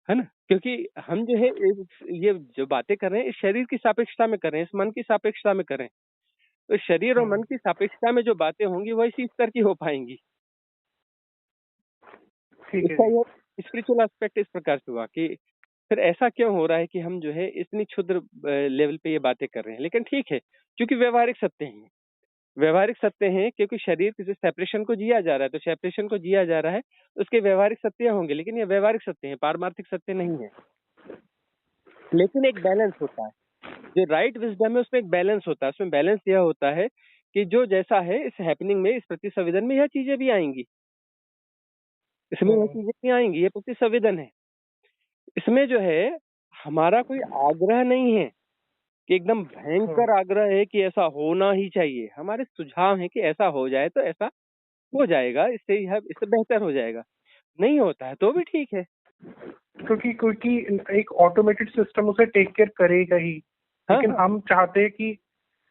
है ना? क्योंकि हम जो है ये जो बातें कर रहे हैं इस शरीर की सापेक्षता में कर रहे हैं, इस मन की सापेक्षता में कर रहे हैं। तो शरीर और मन हम्म। की सापेक्षता में जो बातें होंगी वह इसी स्तर की हो पाएंगी। ठीक है इसका जी। ये स्पिरिचुअल एस्पेक्ट इस प्रकार से हुआ कि फिर ऐसा क्यों हो रहा है कि हम जो है इतनी क्षुद्र लेवल पे ये बातें कर रहे हैं। लेकिन ठीक है, क्योंकि व्यवहारिक सत्य हैं, व्यवहारिक सत्य हैं, क्योंकि शरीर किसी सेपरेशन को जिया जा रहा है, तो सेपरेशन को जिया जा रहा है, उसके व्यवहारिक सत्य होंगे, लेकिन ये व्यवहारिक सत्य हैं, पारमार्थिक सत्य नहीं है। लेकिन एक बैलेंस होता है, जो राइट विजडम है उसमें एक बैलेंस होता है। उसमें बैलेंस यह होता है कि जो जैसा है इस हैपनिंग में, इस प्रति संवेदन में यह चीजें भी आएंगी, इसमें यह हम्म। चीजें भी आएंगी, ये प्रति संवेदन है। इसमें जो है हमारा कोई आग्रह नहीं है कि एकदम हम्म। भयंकर आग्रह है कि ऐसा होना ही चाहिए। हमारे सुझाव है कि ऐसा हो जाए तो ऐसा हो जाएगा, इससे बेहतर हो जाएगा। नहीं होता है तो भी ठीक है। क्योंकि क्योंकि एक ऑटोमेटेड सिस्टम उसे टेक केयर करेगा ही। हाँ लेकिन हाँ। हम चाहते हैं कि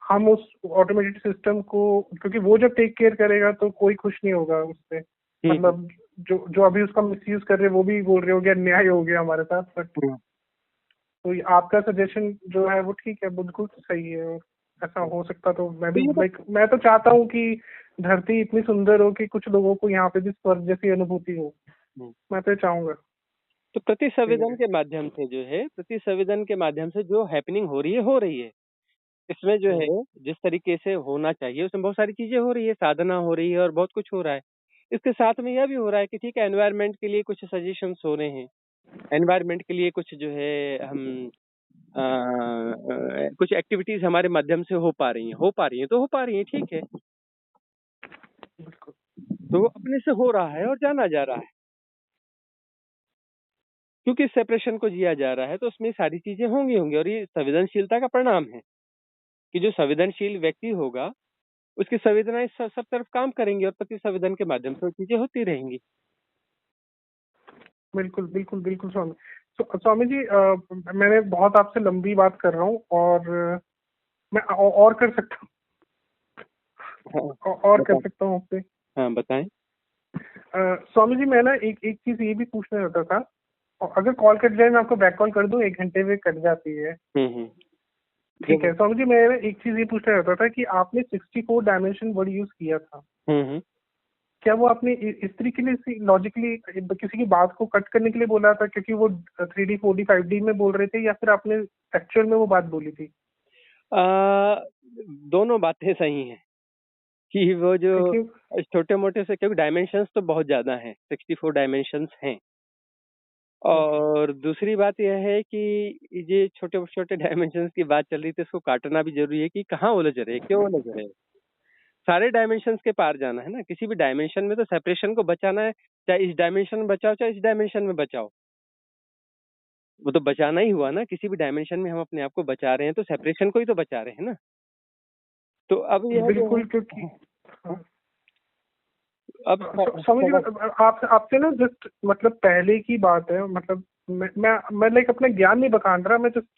हम उस ऑटोमेटेड सिस्टम को, क्योंकि वो जब टेक केयर करेगा तो कोई खुश नहीं होगा उससे। ठीक है। मतलब जो जो अभी उसका मिसयूज कर रहे हैं वो भी बोल रहे हो गया अन्याय हो गया हमारे साथ, बट हम्म। तो ये आपका सजेशन जो है वो ठीक है, बिल्कुल सही है। और ऐसा हो सकता तो मैं भी लाइक, मैं तो चाहता हूँ कि धरती इतनी सुंदर हो कि कुछ लोगों को यहाँ पे भी स्वर्ग जैसी अनुभूति हो। मैं तो ये चाहूंगा। तो प्रति संवेदन ठीक के माध्यम से जो है, प्रति संवेदन के माध्यम से जो हैपनिंग हो रही है, हो रही है। इसमें जो है। है जिस तरीके से होना चाहिए उसमें बहुत सारी चीजें हो रही है, साधना हो रही है और बहुत कुछ हो रहा है। इसके साथ में यह भी हो रहा है कि ठीक है, एनवायरनमेंट के लिए कुछ सजेशंस हो रहे हैं। एनवायरनमेंट के लिए कुछ जो है हम कुछ एक्टिविटीज हमारे माध्यम से हो पा रही हैं, ठीक है। बिल्कुल तो वो अपने से हो रहा है और जाना जा रहा है, क्योंकि सेपरेशन को जिया जा रहा है तो उसमें सारी चीजें होंगी होंगी और ये संवेदनशीलता का परिणाम है कि जो संवेदनशील व्यक्ति होगा उसकी संवेदनाएं सब तरफ काम करेंगी और प्रति संवेदन के माध्यम से वो चीजें होती रहेंगी। बिल्कुल बिल्कुल बिल्कुल स्वामी। स्वामी जी, मैंने बहुत आपसे लंबी बात कर रहा हूँ, और मैं और कर सकता हूँ, हाँ, और कर बताएं। सकता हूँ आपसे। हाँ, बताएं। स्वामी जी, मैं ना एक एक चीज ये भी पूछना चाहता था। और अगर कॉल कट जाए, मैं आपको बैक कॉल कर दूं, 1 घंटे में कट जाती है। हम्म। ठीक है स्वामी जी, मैं एक चीज ये पूछना चाहता था कि आपने 64 डायमेंशन वर्ड यूज किया था। हम्म। क्या वो आपने इस तरीके से लॉजिकली किसी की बात को कट करने के लिए बोला था क्योंकि वो 3D 4D 5D में बोल रहे थे, या फिर आपने एक्चुअल में वो बात बोली थी? दोनों बातें सही हैं कि वो जो क्योंकि छोटे मोटे से, क्योंकि डायमेंशंस तो बहुत ज्यादा हैं, 64 डायमेंशंस हैं। ओके। और दूसरी बात यह है कि ये छोटे छोटे डायमेंशंस की बात चल रही थी, इसको काटना भी जरूरी है कि कहाँ उलझ रहे हैं, क्यों उलझ रहे हैं। सारे डायमेंशंस के पार जाना है ना, किसी भी डायमेंशन में तो सेपरेशन को बचाना है। चाहे इस डायमेंशन में बचाओ, चाहे इस डायमेंशन में बचाओ, वो तो बचाना ही हुआ ना। किसी भी डायमेंशन में हम अपने आप को बचा रहे हैं तो सेपरेशन को ही तो बचा रहे हैं ना। तो अब यह जो है, बिल्कुल, क्योंकि हाँ, हाँ, हाँ, अब समझिए, आप आपसे ना जस्ट मतलब पहले की बात है, मतलब मैं लाइक अपना ज्ञान नहीं बखान रहा, मैं जस्ट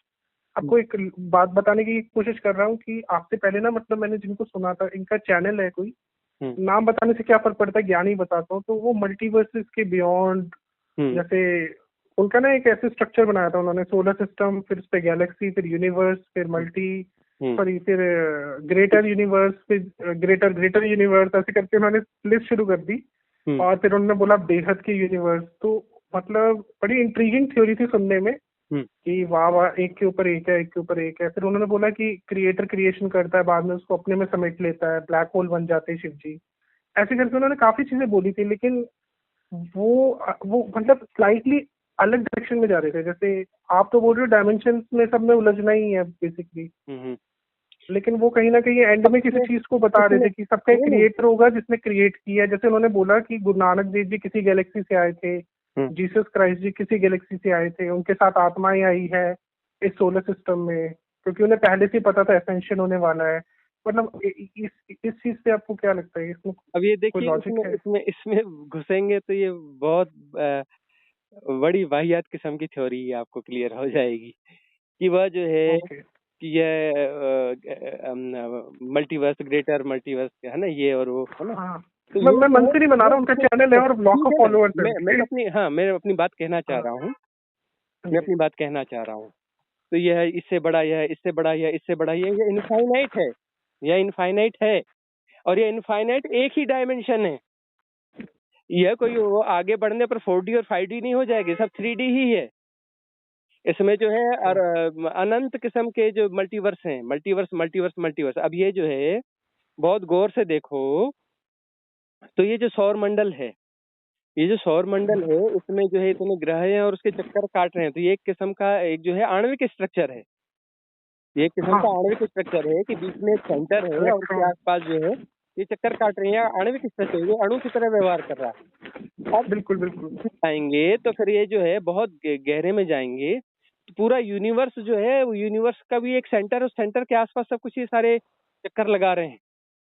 आपको एक बात बताने की कोशिश कर रहा हूँ कि आपसे पहले ना, मतलब मैंने जिनको सुना था, इनका चैनल है कोई, हम्म, नाम बताने से क्या फर्क पड़ता है, ज्ञान ही बताता हूँ। तो वो मल्टीवर्सेस के बियॉन्ड, हम्म, जैसे उनका ना एक ऐसे स्ट्रक्चर बनाया था उन्होंने, सोलर सिस्टम, फिर उस पे गैलेक्सी, फिर यूनिवर्स, फिर मल्टी, हम्म, सॉरी, फिर ग्रेटर यूनिवर्स, फिर ग्रेटर ग्रेटर यूनिवर्स, ऐसे करके उन्होंने लिस्ट शुरू कर दी। हम्म, और फिर उन्होंने बोला बेहद के यूनिवर्स। तो मतलब बड़ी इंट्रीगिंग थ्योरी थी सुनने में हम्म, कि वाह वाह, एक के ऊपर एक है, एक के ऊपर एक है। फिर उन्होंने बोला कि क्रिएटर क्रिएशन करता है, बाद में उसको अपने में समेट लेता है, ब्लैक होल बन जाते हैं शिव जी। ऐसे करके उन्होंने काफी चीजें बोली थी, लेकिन वो मतलब स्लाइटली अलग डायरेक्शन में जा रहे थे। जैसे आप तो बोल रहे हो डायमेंशन में सब में उलझना ही है बेसिकली, हम्म। लेकिन वो कहीं ना कहीं एंड अब में किसी इसमें चीज को बता रहे इसमें थे कि सबका एक नहीं, नहीं। क्रिएटर होगा जिसने क्रिएट किया। जैसे उन्होंने बोला कि गुरु नानक देव जी किसी गैलेक्सी से आए थे, हम्म। जीसस क्राइस्ट जी किसी गैलेक्सी से आए थे, उनके साथ आत्माएं आई है इस सोलर सिस्टम में, क्योंकि उन्हें पहले से ही पता था एसेंशन होने वाला है। मतलब इस चीज से आपको क्या लगता है, इसमें अब ये कोई देखिए, लॉजिक इसमें है? इसमें इसमें घुसेंगे तो ये बहुत बड़ी वाहियात किस्म की थ्योरी आपको क्लियर हो जाएगी कि वह जो है ओके। कि ये मल्टीवर्स, ग्रेटर मल्टीवर्स है ना, ये और वो है ना। हाँ, तो मैं ये मैं जो मन है से नहीं बना रहा, उनका चैनल है और ठीक लाखों है ना। फॉलोअर्स है मैं उनके। अपनी, हाँ, मैं अपनी बात कहना चाह हाँ, रहा हूँ। हाँ मैं जी। अपनी बात कहना चाह रहा हूँ। तो यह है, इससे बड़ा, यह है, इससे बड़ा, यह इससे बड़ा, ये इनफाइनाइट है। यह इनफाइनाइट है और ये इनफाइनाइट एक ही डायमेंशन है। यह कोई वो आगे बढ़ने पर 4D और 5D नहीं हो जाएगी, सब 3D ही है। इसमें जो है और अनंत किस्म के जो मल्टीवर्स हैं, मल्टीवर्स मल्टीवर्स मल्टीवर्स। अब ये जो है बहुत गौर से देखो तो ये जो सौर मंडल है, ये जो सौर मंडल है, इसमें जो है इतने ग्रह हैं और उसके चक्कर काट रहे हैं। तो ये एक किस्म का एक जो है आणविक स्ट्रक्चर है। ये एक किस्म हाँ, का आणविक स्ट्रक्चर है कि बीच में एक सेंटर है और उसके इलेक्ट्रॉन। आसपास जो है ये चक्कर काट रहे हैं। आणविक स्ट्रक्चर, ये अणु की तरह व्यवहार कर रहा है। अब बिल्कुल बिल्कुल। जाएंगे तो फिर ये जो है बहुत गहरे में जाएंगे तो पूरा यूनिवर्स जो है, वो यूनिवर्स का भी एक सेंटर है, उस सेंटर के आसपास सब कुछ ये सारे चक्कर लगा रहे हैं।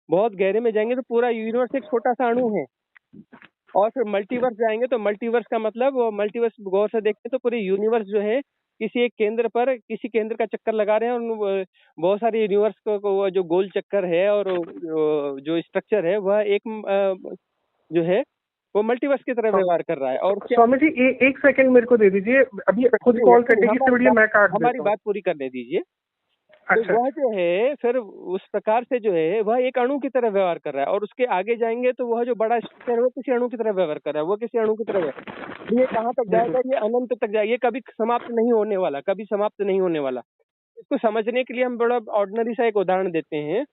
बहुत गहरे में जाएंगे तो पूरा यूनिवर्स एक छोटा सा अणु है। और फिर मल्टीवर्स जाएंगे तो मल्टीवर्स का मतलब, वो मल्टीवर्स गौर से देखें तो पूरे यूनिवर्स जो है किसी एक केंद्र पर, किसी केंद्र का चक्कर लगा रहे हैं। और बहुत सारे यूनिवर्स को वो जो गोल चक्कर है और जो स्ट्रक्चर है वह एक जो है वो मल्टीवर्स की तरह व्यवहार कर रहा है। और क्या स्वामी जी एक सेकंड मेरे को दे दीजिए, अभी खुद कॉल कटेगी, इससे बढ़िया मैं काट हमारी देता हूँ। बात पूरी करने दीजिए। अच्छा तो वह जो है फिर उस प्रकार से जो है वह एक अणु की तरह व्यवहार कर रहा है, और उसके आगे जाएंगे तो वह जो बड़ा स्ट्रक्चर है वो किसी अणु की तरह व्यवहार कर रहा है, वो किसी अणु की तरह ये कहाँ तक जाएगा, ये अनंत तक जाएगा, ये कभी समाप्त नहीं होने वाला, कभी समाप्त नहीं होने वाला। इसको समझने के लिए हम बड़ा ऑर्डिनरी सा एक उदाहरण देते हैं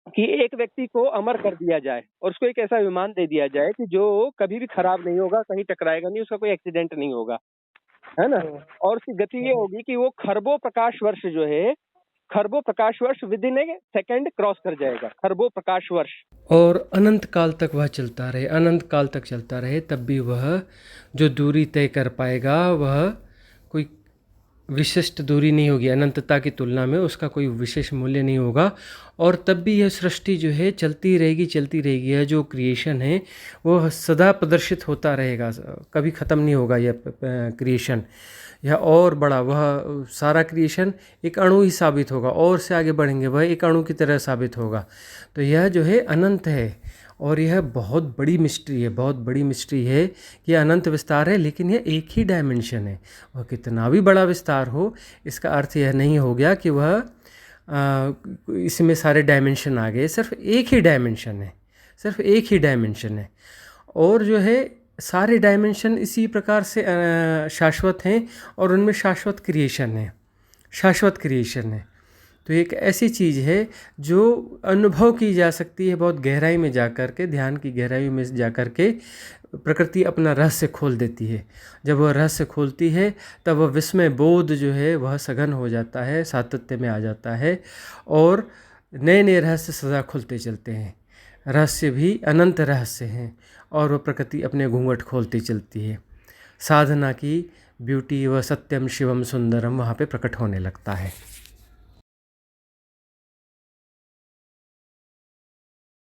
कि एक व्यक्ति को अमर कर दिया जाए और उसको एक ऐसा विमान दे दिया जाए कि जो कभी भी खराब नहीं होगा, कहीं टकराएगा नहीं, उसका कोई एक्सीडेंट नहीं होगा, है ना। और उसकी गति ये होगी कि वो खरबों प्रकाश वर्ष जो है, खरबों प्रकाश वर्ष with in A second cross कर जाएगा, खरबों प्रकाश वर्ष। और अनंत काल तक वह चलता रहे, अनंत काल तक चलता रहे, तब भी वह जो दूरी तय कर पाएगा वह कोई विशिष्ट दूरी नहीं होगी, अनंतता की तुलना में उसका कोई विशेष मूल्य नहीं होगा। और तब भी यह सृष्टि जो है चलती रहेगी, चलती रहेगी। यह जो क्रिएशन है वो सदा प्रदर्शित होता रहेगा, कभी ख़त्म नहीं होगा यह क्रिएशन। यह और बड़ा, वह सारा क्रिएशन एक अणु ही साबित होगा, और से आगे बढ़ेंगे वह एक अणु की तरह साबित होगा। तो यह जो है अनंत है, और यह बहुत बड़ी मिस्ट्री है, बहुत बड़ी मिस्ट्री है कि यह अनंत विस्तार है, लेकिन यह एक ही डायमेंशन है। वह कितना भी बड़ा विस्तार हो, इसका अर्थ यह नहीं हो गया कि वह इसमें सारे डायमेंशन आ गए। सिर्फ एक ही डायमेंशन है, सिर्फ एक ही डायमेंशन है। और जो है सारे डायमेंशन इसी प्रकार से शाश्वत हैं, और उनमें शाश्वत क्रिएशन है, शाश्वत क्रिएशन है। तो एक ऐसी चीज़ है जो अनुभव की जा सकती है बहुत गहराई में जा कर के, ध्यान की गहराई में जा कर के प्रकृति अपना रहस्य खोल देती है। जब वह रहस्य खोलती है तब वह विस्मय बोध जो है वह सघन हो जाता है, सातत्य में आ जाता है, और नए नए रहस्य सदा खुलते चलते हैं। रहस्य भी अनंत रहस्य हैं, और वह प्रकृति अपने घूंघट खोलती चलती है। साधना की ब्यूटी व सत्यम शिवम सुंदरम वहाँ पे प्रकट होने लगता है।